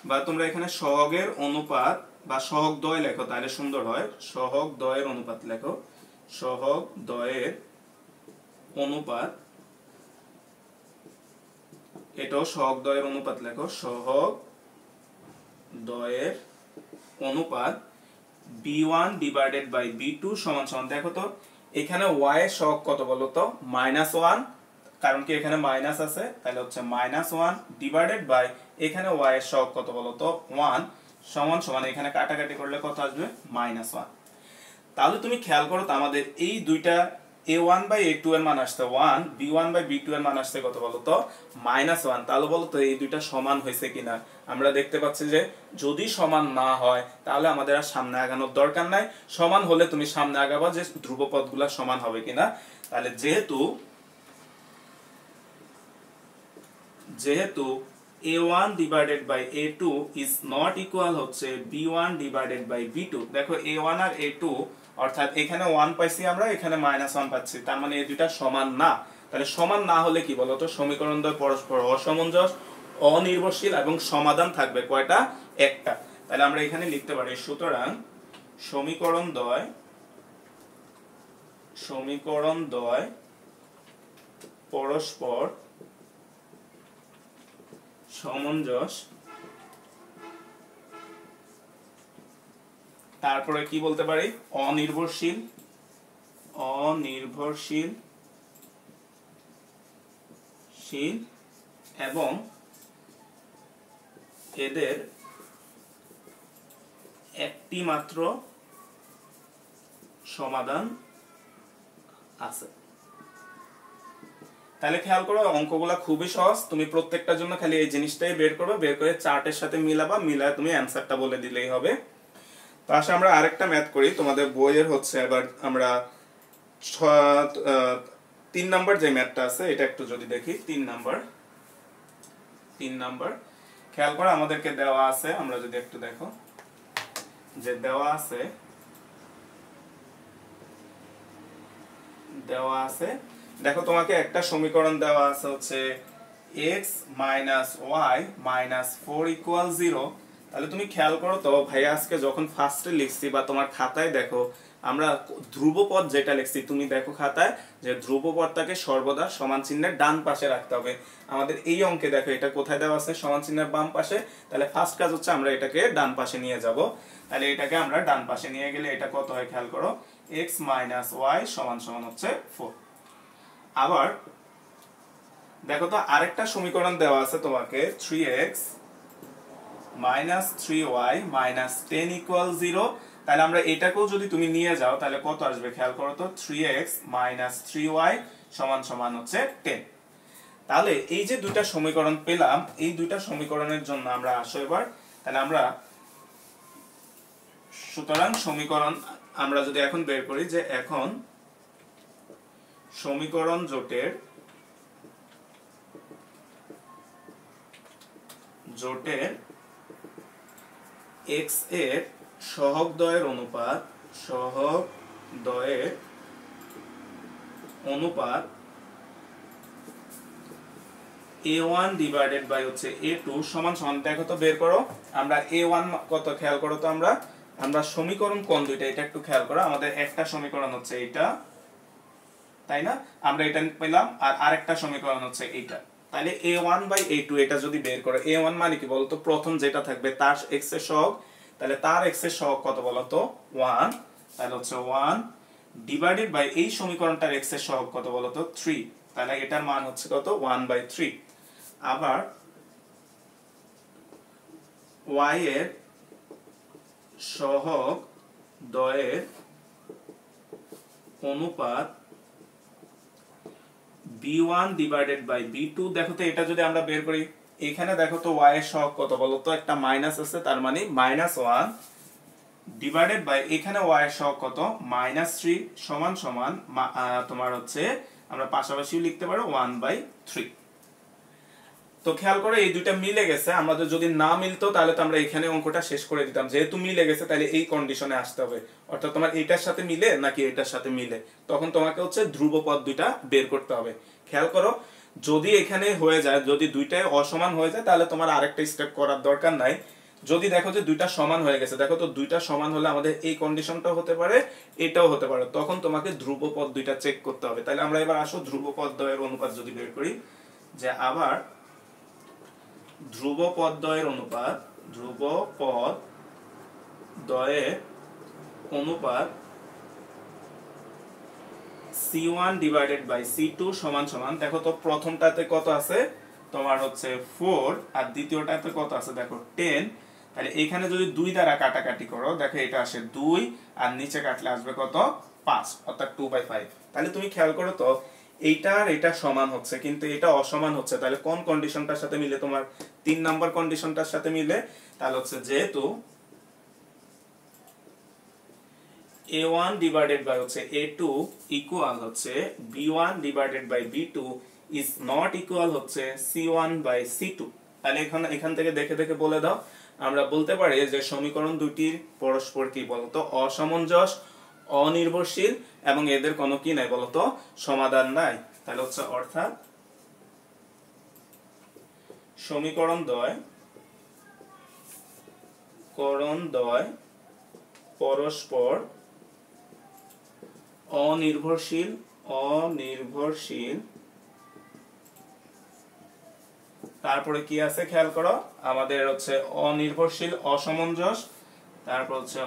বা তোমরা এখানে সহগের অনুপাত বা সহগ দ্বয় লেখো তাহলে সুন্দর হয়, সহগ দ্বয়ের অনুপাত লেখো, সহগ দ্বয়ের অনুপাত, এটাও সহগ দ্বয়ের অনুপাত লেখো, সহগ দ্বয়ের অনুপাত b1 ডিভাইডেড বাই b2 সমান সমান, দেখো তো এখানে y এর সহগ কত বলো তো, -1, কারণ কি এখানে মাইনাস আছে, তাহলে হচ্ছে -1 ডিভাইডেড বাই এখানে y এর সহগ কত বলো তো 1 সমান সমান, এখানে কাটাকাটি করলে কত আসবে -1। তাহলে তুমি খেয়াল করো তো আমাদের এই দুইটা a1 বাই a2 এর মান আসছে 1, b1 বাই b2 এর মান আসছে কত বলো তো -1। তাহলে বলো তো এই দুইটা সমান হয়েছে কিনা, আমরা দেখতে পাচ্ছি যে যদি সমান না হয় তাহলে আমাদের আর সামনে আগানোর দরকার নাই, সমান হলে তুমি সামনে আগাবা যে ধ্রুবপদগুলো সমান হবে কিনা। তাহলে যেহেতু a1 divided by a2 is not equal হচ্ছে b1 ডিভাইডেড বাই b2, দেখো a1 আর a2 অর্থাৎ এখানে 1 পাইছি আমরা, এখানে -1 পাচ্ছি, তার মানে এই দুইটা সমান না। তাহলে সমান না হলে কি বলতো, সমীকরণ দ্বয় পরস্পর অসামঞ্জস, অনির্ভরশীল এবং সমাধান থাকবে কয়টা, একটা। তাহলে আমরা এখানে লিখতে পারি, সুতরাং সমীকরণ দ্বয় পরস্পর সমঞ্জস, তারপরে কি বলতে পারি, অনির্ভরশীল এবং এদের একটি মাত্র সমাধান আছে। তাহলে খেয়াল করো অঙ্কগুলা খুবই সহজ, তুমি প্রত্যেকটার জন্য খালি এই জিনিসটাই বের করবে, বের করে চার্টের সাথে মিলাবা, মিলায় তুমি অ্যান্সারটা বলে দিলেই হবে। তো আসে আমরা আরেকটা ম্যাথ করি, তোমাদের বইয়ের হচ্ছে এবার আমরা 3 নাম্বার যে ম্যাথটা আছে এটা একটু যদি দেখি, 3 নাম্বার খেয়াল করো আমাদেরকে দেওয়া আছে, আমরা যদি একটু দেখো যে দেওয়া আছে, দেখো তোমাকে একটা সমীকরণ দেওয়া আছে হচ্ছে x y 4 = 0। তাহলে তুমি খেয়াল করো তো ভাই, আজকে যখন ফার্স্টে লিখছি বা তোমার খাতায় দেখো আমরা ধ্রুবপদ যেটা লিখছি, তুমি দেখো খাতায় যে ধ্রুবপদটাকে সর্বদা সমান চিহ্নের ডান পাশে রাখতে হবে। আমাদের এই অঙ্কে দেখো এটা কোথায় দেওয়া আছে, সমান চিহ্নের বাম পাশে, তাহলে ফার্স্ট কাজ হচ্ছে আমরা এটাকে ডান পাশে নিয়ে যাব। তাহলে এটাকে আমরা ডান পাশে নিয়ে গেলে এটা কত হয় খেয়াল করো, x y সমান সমান হচ্ছে 4। আবার দেখো তো আরেকটা সমীকরণ দেওয়া আছে তোমাকে, 3x - 3y - 10 = 0। তাহলে আমরা এটাকেও যদি তুমি নিয়ে যাও তাহলে কত আসবে খেয়াল করো তো, 3x - 3y সমান সমান হচ্ছে 10। তাহলে এই যে দুইটা সমীকরণ পেলাম, এই দুইটা সমীকরণের জন্য আমরা আসো এবার, তাহলে আমরা সুতরাং সমীকরণ আমরা যদি এখন বের করি যে এখন সমীকরণ জোটের x এর সহগ দ্বয়ের অনুপাত a1 ডিভাইডেড বাই হচ্ছে a2 সমান সমান, দেখো তো বের করো আমরা a1 কত খেয়াল করো তো, আমরা সমীকরণ কোন দুইটা এটা একটু খেয়াল করো, আমাদের একটা সমীকরণ হচ্ছে এইটা, তাই না, আমরা এটা পেলাম, আর আরেকটা সমীকরণ হচ্ছে এইটা। তাহলে a1 বাই a2 এটা যদি বের করো, a1 মানে কি বলতো, প্রথম যেটা থাকবে তার x এর সহগ, তাহলে তার x এর সহগ কত বলতো 1, তাহলে হচ্ছে 1 ডিভাইডেড বাই এই সমীকরণটার x এর সহগ কত বলতো 3, তাহলে এটার মান হচ্ছে কত 1/3। আবার y এর সহগ দ্বয়ের অনুপাত b1 ডিভাইডেড বাই b2। দেখো তো এটা যদি আমরা বের করি, এখানে দেখো তো y এর সহগ কত বলো তো, একটা মাইনাস আছে, তার মানে -1 ডিভাইডেড বাই এখানে y এর সহগ কত -3 সমান সমান তোমার হচ্ছে আমরা পাশাপাশি লিখতে পারো 1/3। তো খেয়াল করো এই দুইটা মিলে গেছে, আমাদের যদি না মিলতো তাহলে তো আমরা এখানে অঙ্কটা শেষ করে দিতাম। যেহেতু মিলে গেছে তাহলে এই কন্ডিশনে আসতে হবে, অর্থাৎ তোমার এটার সাথে মিলে নাকি এটার সাথে মিলে, তখন তোমাকে হচ্ছে ধ্রুবপদ দুইটা বের করতে হবে। খেয়াল করো যদি এখানে হয়ে যায়, যদি দুইটাই অসমান হয়ে যায় তাহলে তোমার আরেকটা স্টেপ করার দরকার নাই। যদি দেখো যে দুইটা সমান হয়ে গেছে, দেখো তো দুইটা সমান হলে আমাদের এই কন্ডিশনটাও হতে পারে, এটাও হতে পারে, তখন তোমাকে ধ্রুবপদ দুইটা চেক করতে হবে। তাহলে আমরা এবার আসো ধ্রুবপদ দ্বয়ের অনুপাত যদি বের করি, যে আবার ধ্রুবপদ দ্বয়ের অনুপাত, ধ্রুবপদ দ্বয়ের অনুপাত c1 ডিভাইডেড বাই c2 সমান সমান, দেখো তো প্রথমটাতে কত আছে তোমার হচ্ছে 4 আর দ্বিতীয়টাতে কত আছে দেখো 10। তাহলে এখানে যদি 2 দ্বারা কাটাকাটি করো, দেখো এটা আসে 2 আর নিচে কাটলে আসবে কত 5, অর্থাৎ 2/5। তাহলে তুমি খেয়াল করো তো এইটা আর এটা সমান হচ্ছে কিন্তু এটা অসমান হচ্ছে, তাহলে কোন কন্ডিশনটার সাথে মিলে, তোমার 3 নাম্বার কন্ডিশনটার সাথে মিলে। তাহলে হচ্ছে যেহেতু a1 ডিভাইডেড বাই হচ্ছে a2 ইকুয়াল হচ্ছে b1 divided by b2 is not equal হচ্ছে c1 বাই c2। তাহলে এখান থেকে দেখে দেখে বলে দাও, আমরা বলতে পারি যে সমীকরণ দুটির পরস্পর কি বলতো অসামঞ্জস, অনির্ভরশীল এবং এদের কোনো কি নাই বলতো সমাধান নাই। তাহলে হচ্ছে অর্থাৎ সমীকরণ দ্বয় পরস্পর অনির্ভরশীল তারপরে কি আছে খেয়াল করো, আমাদের হচ্ছে অনির্ভরশীল, অসামঞ্জস, তারপর হচ্ছে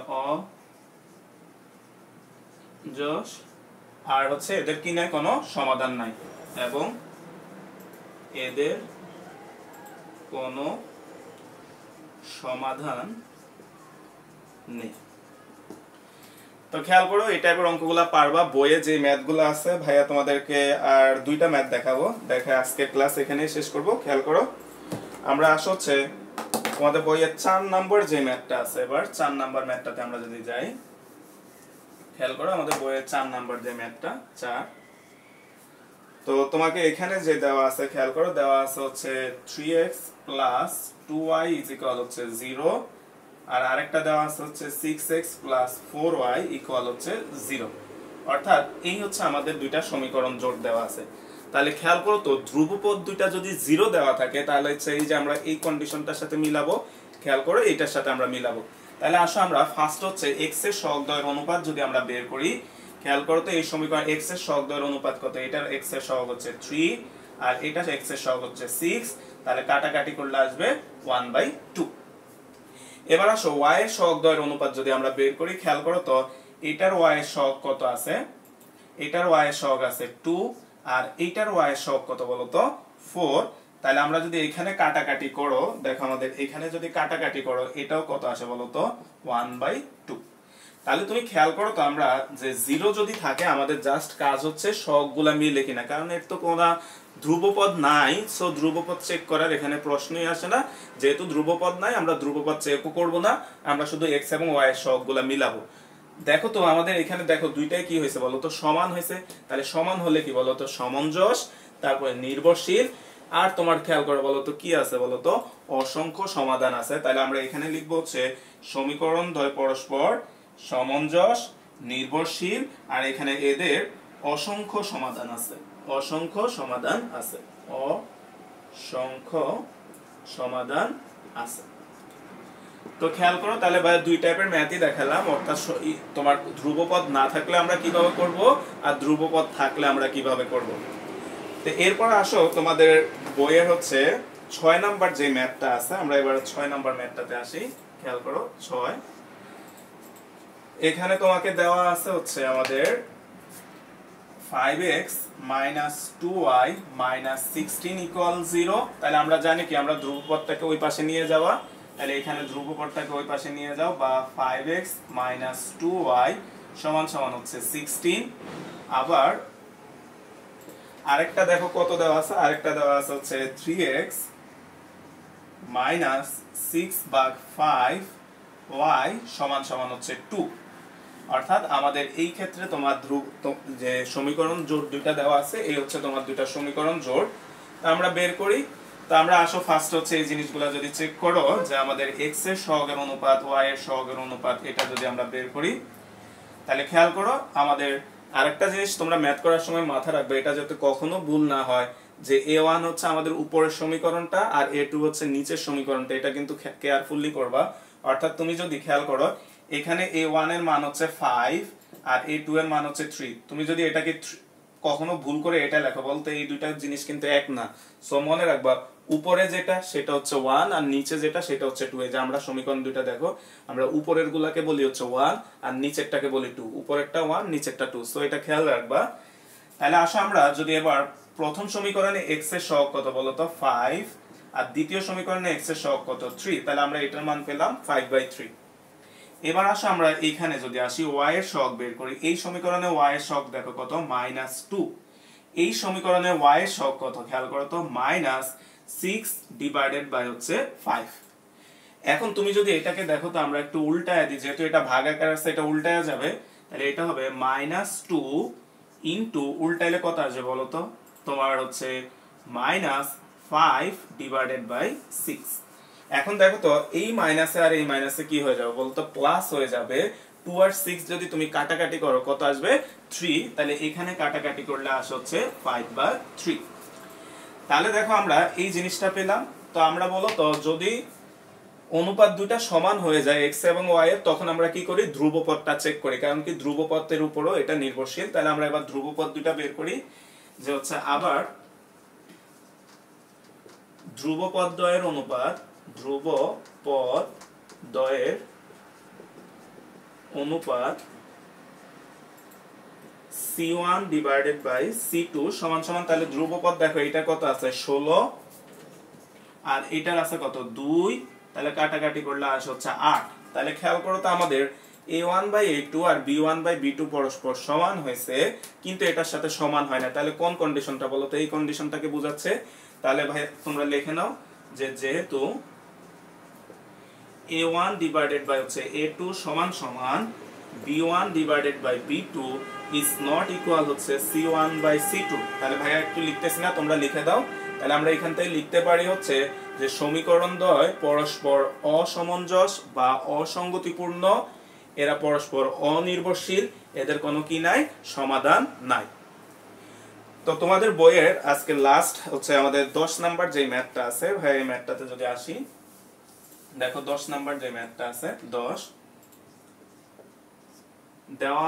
অজস, আর হচ্ছে এদের কি নাই কোনো সমাধান নাই, এবং এদের কোনো সমাধান নেই। তো খেয়াল করো এই টাইপের অঙ্কগুলা পারবা, বইয়ে যে ম্যাথগুলো আছে ভাইয়া তোমাদেরকে আর দুইটা ম্যাথ দেখাবো, দেখে আজকে ক্লাস এখানেই শেষ করব। খেয়াল করো আমরা হচ্ছে তোমাদের বইয়ের 4 নম্বর যে ম্যাথটা আছে, এবার 4 নম্বর ম্যাথটাতে আমরা যদি যাই, খেয়াল করো আমাদের বইয়ের 4 নম্বর যে ম্যাথটা 4। তো তোমাকে এখানে যে দেওয়া আছে খেয়াল করো, দেওয়া আছে হচ্ছে 3x plus 2y is equal হচ্ছে 0, আর আরেকটা দেওয়া আছে হচ্ছে 6x প্লাস 4y ইকুয়াল হচ্ছে 0। অর্থাৎ এই হচ্ছে আমাদের দুইটা সমীকরণ জোট দেওয়া আছে। তাহলে খেয়াল করো তো ধ্রুবপদ দুইটা যদি 0 দেওয়া থাকে তাহলে হচ্ছে এই যে আমরা এই কন্ডিশনটার সাথে মিলাবো, খেয়াল করো এইটার সাথে আমরা মিলাবো। তাহলে আসো আমরা ফার্স্ট হচ্ছে x এর সহগ দ্বয়ের অনুপাত যদি আমরা বের করি, খেয়াল করো তো এই সমীকরণ x এর সহগ দ্বয়ের অনুপাত কত, এটার x এর সহগ হচ্ছে 3 আর এটা x এর সহগ হচ্ছে 6, তাহলে কাটাকাটি করলে আসবে 1/2। এবার আসো y এর সহগ দ্বয়ের অনুপাত যদি আমরা বের করি, খেয়াল করো তো এটার y এর সহগ কত আছে, এটার y এর সহগ আছে 2 আর এটার y এর সহগ কত বলো তো 4। তাহলে আমরা যদি এখানে কাটাকাটি করো, দেখো আমাদের এখানে যদি কাটাকাটি করো এটাও কত আসে বলো তো 1/2। তাহলে তুমি খেয়াল করো তো আমরা যে 0 যদি থাকে আমাদের জাস্ট কাজ হচ্ছে সহগগুলা মিলে কিনা, কারণ এর তো কোনো ধ্রুবপদ নাই, সো ধ্রুবপদ চেক করার এখানে প্রশ্নই আসে না। যেহেতু ধ্রুবপদ নাই আমরা ধ্রুবপদ চেকও করব না, আমরা শুধু x এবং y এর সহগগুলা মিলাবো। দেখো তো আমাদের এখানে দেখো দুইটাই কি হয়েছে বলো তো সমান হয়েছে, তাহলে সমান হলে কি বলো তো সামঞ্জস, তারপরে নির্ভরশীল, আর তোমার খেয়াল করে বলো তো কি আছে বলো তো অসংখ্য সমাধান আছে। তাহলে আমরা এখানে লিখবো হচ্ছে সমীকরণ দ্বয় পরস্পর সামঞ্জস, নির্ভরশীল, আর এখানে এদের অসংখ্য সমাধান আছে, অসংখ্য সমাধান আছে, অসংখ্য সমাধান আছে। তো খেয়াল করো তাহলে ভাই দুই টাইপের ম্যাথই দেখালাম, অর্থাৎ তোমার ধ্রুবপদ না থাকলে আমরা কিভাবে করব আর ধ্রুবপদ থাকলে আমরা কিভাবে করব। তো এরপর আসো তোমাদের বইয়ের হচ্ছে 6 নাম্বার যে ম্যাথটা আছে, আমরা এবার 6 নাম্বার ম্যাথটাতে আসি। খেয়াল করো 6, এখানে তোমাকে দেওয়া আছে হচ্ছে আমাদের 5x minus 2y minus 16 equal 0। তাহলে আমরা জানি কি আমরা ধ্রুবপদটাকে ওই পাশে নিয়ে যাওয়া, তাহলে এখানে ধ্রুবপদটাকে ওই পাশে নিয়ে যাও, বা 5x - 2y সমান সমান হচ্ছে 16। আবার আরেকটা দেখো কত দেওয়া আছে, আরেকটা দেওয়া আছে হচ্ছে 3x - 6/5y সমান সমান হচ্ছে 2। অর্থাৎ আমাদের এই ক্ষেত্রে তোমার যে সমীকরণ জোড় দুইটা দেওয়া আছে, এই হচ্ছে তোমার দুইটা সমীকরণ জোড়। তা আমরা বের করি। তো আমরা আসো ফার্স্ট হচ্ছে এই জিনিসগুলো যদি চেক করো, যে আমাদের x এর সহগের অনুপাত, y এর সহগের অনুপাত, এটা যদি আমরা বের করি, তাহলে খেয়াল করো আমাদের আরেকটা জিনিস তোমরা ম্যাথ করার সময় মাথা রাখবে, এটা যাতে কখনো ভুল না হয়, যে a1 হচ্ছে আমাদের উপরের সমীকরণটা আর a2 হচ্ছে নিচের সমীকরণটা, এটা কিন্তু কেয়ারফুলি করবা। অর্থাৎ তুমি যদি খেয়াল করো, এখানে a1 এর মান হচ্ছে 5 আর a2 এর মান হচ্ছে 3, তুমি যদি এটাকে কখনো ভুল করে এটা লেখো, বলতে এই দুইটা জিনিস কিন্তু এক না। সো মনে রাখবা, উপরে যেটা সেটা হচ্ছে 1 আর নিচে যেটা সেটা হচ্ছে 2। এই যে আমরা সমীকরণ দুইটা দেখো, আমরা উপরের গুলাকে বলি হচ্ছে 1 আর নিচেরটাকে বলি 2, উপরেরটা 1 নিচেরটা 2। সো এটা খেয়াল রাখবা। তাহলে আসো আমরা যদি এবার প্রথম সমীকরণে x এর সহগ কত বলো তো 5, আর দ্বিতীয় সমীকরণে x এর সহগ কত 3, তাহলে আমরা এটার মান পেলাম 5/3। এবার আসো আমরা এইখানে যদি আসি y এর সহগ বের করি, এই সমীকরণে y এর সহগ দেখো কত -2, এই সমীকরণে y এর সহগ কত খেয়াল করো তো -6/হচ্ছে 5। এখন তুমি যদি এটাকে দেখো, তো আমরা একটু উল্টায় দিই, যেহেতু এটা ভাগাকার আছে এটা উল্টায় যাবে, তাহলে এটা হবে -2 ইনটু উল্টাইলে কত আসবে বলো তো, তোমার হচ্ছে -5/6। এখন দেখো তো এই মাইনাসে আর এই মাইনাসে কি হয়ে যাবে বলতো, প্লাস হয়ে যাবে। 2 আর 6 যদি তুমি কাটাকাটি করো কত আসবে 3, তাহলে এখানে কাটাকাটি করলে আসে হচ্ছে 5/3। তাহলে দেখো আমরা এই জিনিসটা পেলাম। তো আমরা বলো তো যদি অনুপাত দুইটা সমান হয়ে যায় x এবং y এর, তখন আমরা কি করি, ধ্রুবপদটা চেক করি, কারণ কি ধ্রুবপদের উপরও এটা নির্ভরশীল। তাহলে আমরা এবার ধ্রুবপদ দুইটা বের করি, যে হচ্ছে আবার ধ্রুবপদ দ্বয়ের অনুপাত, ধ্রুবপদ দ্বয়ের অনুপাত c1/c2 সমান সমান, তাহলে ধ্রুবপদ দেখো এটা কত আছে 16 আর এটার আছে কত 2, তাহলে কাটাকাটি করলে আসে হচ্ছে 8। তাহলে খেয়াল করো তো আমাদের a1/a2 আর b1/b2 পরস্পর সমান হয়েছে, কিন্তু এটার সাথে সমান হয় না। তাহলে কোন কন্ডিশনটা বলো তো, এই কন্ডিশনটাকে বোঝাচ্ছে। তাহলে ভাই তোমরা লিখে নাও যে যেহেতু a1/a2 সমান সমান b1/b2 is not equal হচ্ছে c1/c2, তাহলে ভাইয়া একটু লিখতেছি না, তোমরা লিখে দাও। তাহলে আমরা এখান থেকে লিখতে পারি হচ্ছে যে সমীকরণ দ্বয় পরস্পর অসমঞ্জস বা অসঙ্গতিপূর্ণ, এরা পরস্পর অনির্ভরশীল, এদের কোনো কি নাই, সমাধান নাই। তো তোমাদের বইয়ের আজকে লাস্ট হচ্ছে আমাদের 10 নাম্বার যে ম্যাথটা আছে, ভাই এই ম্যাথটাতে যদি আসি, দেখো 10 নাম্বার যে ম্যাথটা আছে 10 দেওয়া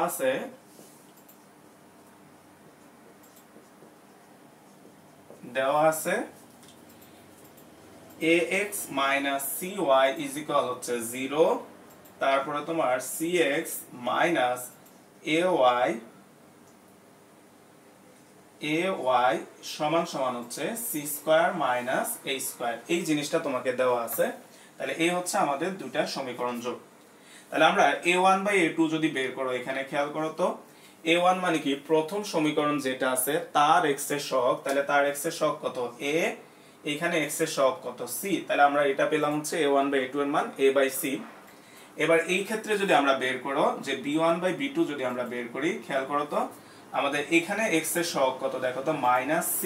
আছে ax - cy হচ্ছে 0, তারপরে তোমার cx - ay সমান সমান হচ্ছে c² - a²। এই জিনিসটা তোমাকে দেওয়া আছে। তাহলে এই হচ্ছে আমাদের দুইটা সমীকরণ যোগ। তাহলে আমরা a1/a2 যদি বের করো, এখানে খেয়াল করো তো a1 মানে কি, প্রথম সমীকরণ যেটা আছে তার x এর সহগ, তাহলে তার x এর সহগ কত a, এখানে x এর সহগ কত c, তাহলে আমরা এটা পেলাম হচ্ছে a1/a2 এর মান a/c। এবার এই ক্ষেত্রে যদি আমরা বের করো যে b1/b2 যদি আমরা বের করি, খেয়াল করো তো আমাদের এখানে x এর সহগ কত দেখো তো -c,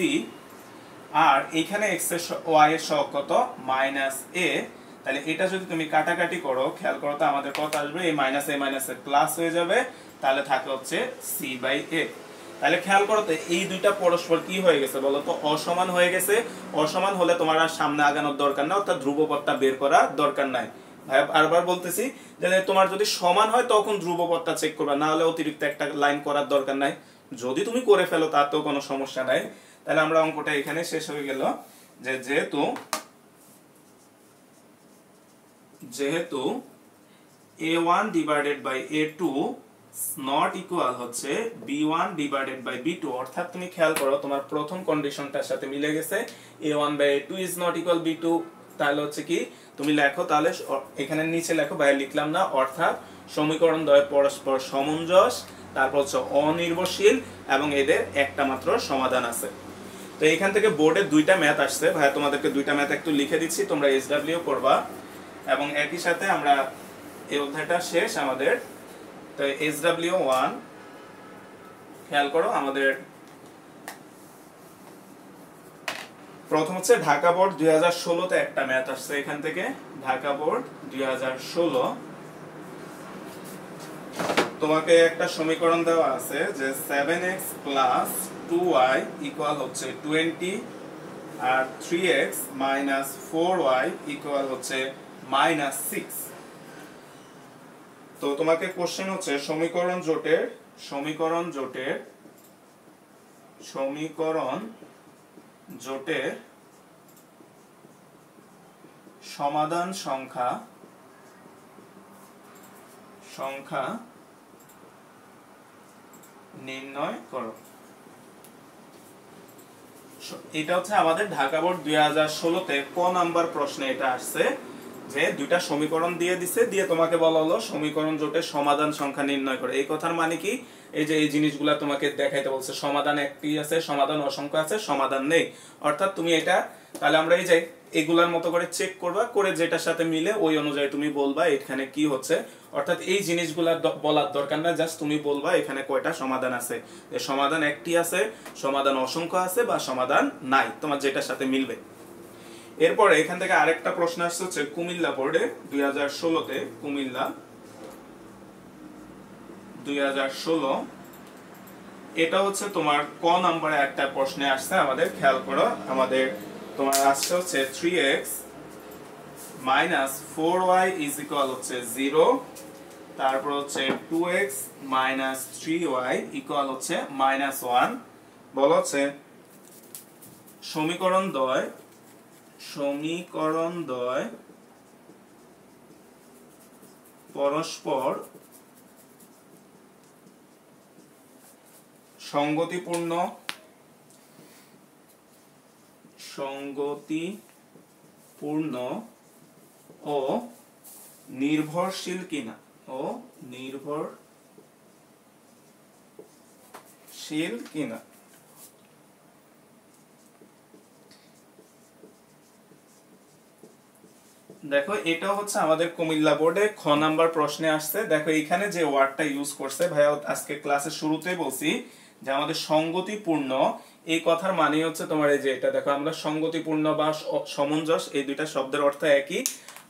আর এখানে x এর y এর সহগ কত -a। তাহলে এটা যদি তুমি কাটাকাটি করো, খেয়াল করো তো আমাদের কত আসবে, এই -a প্লাস হয়ে যাবে, তাহলে থাকে হচ্ছে c/a। তাহলে খেয়াল করো তো এই দুইটা পরস্পর কি হয়ে গেছে বলো তো, অসমান হয়ে গেছে। অসমান হলে তোমার আর সামনে আগানোর দরকার না, অর্থাৎ ধ্রুবপদটা বের করার দরকার নাই। বারবার বলতেছি যে তোমার যদি সমান হয় তখন ধ্রুবপদটা চেক করবা, না হলে অতিরিক্ত একটা লাইন করার দরকার নাই। যদি তুমি করে ফেলো তাতেও কোনো সমস্যা নাই। তাহলে আমরা অঙ্কটা এখানে শেষ হয়ে গেল, যে যেহেতু a1/a2 not equal হচ্ছে b1/b2, অর্থাৎ তুমি খেয়াল করো তোমার প্রথম কন্ডিশনটার সাথে মিলে গেছে, a1/a2 is not equal b2 তাহলে হচ্ছে কি তুমি লেখো, তাহলে এখানে নিচে লেখো, ভাইয়া লিখলাম না, অর্থাৎ সমীকরণ দ্বয় পরস্পর সমঞ্জস, তারপর হচ্ছে অনির্ভরশীল এবং এদের একটা মাত্র সমাধান আছে। তো এখান থেকে বোর্ডে দুইটা ম্যাথ আসছে, ভাইয়া তোমাদেরকে দুইটা ম্যাথ একটু লিখে দিচ্ছি, তোমরা SW করবা এবং একই সাথে আমরা এই অধ্যায়টা শেষ আমাদের। তো SW1 খেয়াল করো, আমাদের প্রথম হচ্ছে ঢাকা বোর্ড 2016 তে একটা ম্যাথ আসছে এখান থেকে, ঢাকা বোর্ড 2016। তোমাকে একটা সমীকরণ দেওয়া আছে যে 7x + 2y = হচ্ছে 20 আর 3x - 4y = হচ্ছে -6। তো তোমাকে কোশ্চেন হচ্ছে সমীকরণ জোটের সমাধান সংখ্যা নির্ণয় করো। এটা হচ্ছে আমাদের ঢাকা বোর্ড 2016 তে ক নাম্বার প্রশ্নে এটা আসছে, যে দুইটা সমীকরণ দিয়ে দিছে, দিয়ে তোমাকে বলা হলো সমীকরণ জোটের সমাধান সংখ্যা নির্ণয় করে। এই কথার মানে কি, এই যে এই জিনিসগুলা তোমাকে দেখাইতে বলছে, সমাধান একটি আছে, সমাধান অসংখ্য আছে, সমাধান নেই। অর্থাৎ তুমি এটা, তাহলে আমরা এই যে এগুলার মতো করে চেক করবা, করে যেটার সাথে মিলে ওই অনুযায়ী তুমি বলবা এখানে কি হচ্ছে। অর্থাৎ এই জিনিসগুলা বলার দরকার না, জাস্ট তুমি বলবা এখানে কয়টা সমাধান আছে, সমাধান একটি আছে, সমাধান অসংখ্য আছে, বা সমাধান নাই, তোমার যেটার সাথে মিলবে। এরপরে এখান থেকে আরেকটা প্রশ্ন আসছে হচ্ছে কুমিল্লা বোর্ডে 2016 তে, কুমিল্লা 2016। এটা হচ্ছে তোমার ক নাম্বারে একটা প্রশ্নে আসছে আমাদের, খেয়াল করো, আমাদের তোমার আসছে হচ্ছে 3x - 4y = হচ্ছে 0, তারপর হচ্ছে 2x - 3y = হচ্ছে -1। বলা হচ্ছে সমীকরণ দ্বয় পরস্পর সঙ্গতিপূর্ণ ও নির্ভরশীল কিনা, দেখো এটা হচ্ছে আমাদের কুমিল্লা বোর্ডে খ নাম্বার প্রশ্নে আসছে। দেখো এখানে যে ওয়ার্ডটা ইউজ করছে, ভাইয়া আজকে ক্লাসের শুরুতেই বলছি যে আমাদের সঙ্গতিপূর্ণ, এই কথার মানে হচ্ছে তোমার এই যে এটা দেখো, আমরা সঙ্গতিপূর্ণ বা সমঞ্জস এই দুইটা শব্দের অর্থ একই,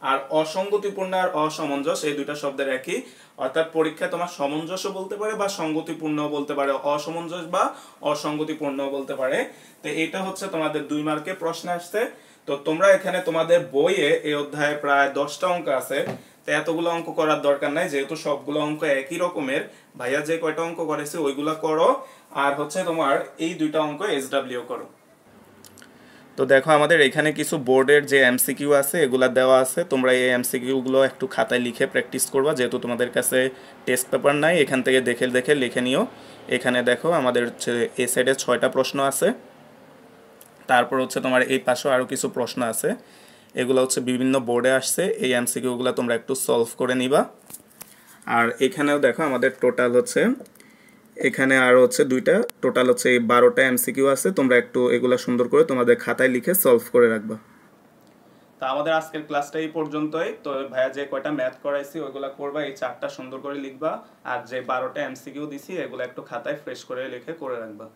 আর অসঙ্গতিপূর্ণ আর অসমঞ্জস এই দুইটা শব্দের একই। অর্থাৎ পরীক্ষায় তোমার সমঞ্জস্য বলতে পারে বা সঙ্গতিপূর্ণ বলতে পারে, অসমঞ্জস বা অসঙ্গতিপূর্ণ বলতে পারে। তো এটা হচ্ছে তোমাদের 2 মার্কে প্রশ্ন আসছে। তো তোমরা এখানে তোমাদের বইয়ে এই অধ্যায়ে প্রায় 10টা অঙ্ক আছে, তো এতগুলো অঙ্ক করার দরকার নাই, যেহেতু সবগুলো অঙ্ক একই রকমের। ভাইয়া যে কয়টা অঙ্ক করেছে ওইগুলা করো, আর হচ্ছে তোমার এই দুইটা অঙ্ক SW করো। তো দেখো আমাদের এখানে কিছু বোর্ডের যে MCQ আছে এগুলা দেওয়া আছে, তোমরা এই MCQ গুলো একটু খাতায় লিখে প্র্যাকটিস করবা, যেহেতু তোমাদের কাছে টেস্ট পেপার নাই, এখান থেকে দেখে লিখে নিও। এখানে দেখো আমাদের হচ্ছে এই সাইডে 6টা প্রশ্ন আছে, তারপর হচ্ছে তোমার এই পাশেও আরও কিছু প্রশ্ন আছে, এগুলো হচ্ছে বিভিন্ন বোর্ডে আসছে। এই MCQ গুলো তোমরা একটু সলভ করে নিবা। আর এখানেও দেখো আমাদের টোটাল হচ্ছে, এখানে আরো হচ্ছে দুইটা, টোটাল হচ্ছে এই 12টা MCQ আছে, তোমরা একটু এগুলা সুন্দর করে তোমাদের খাতায় লিখে সলভ করে রাখবা। তা আমাদের আজকের ক্লাসটা এই পর্যন্তই। তো ভাইয়া যে কয়টা ম্যাথ করাইছি ওইগুলা করবা, এই 4টা সুন্দর করে লিখবা, আর যে 12টা MCQ দিছি এগুলো একটু খাতায় ফ্রেশ করে লিখে করে রাখবা।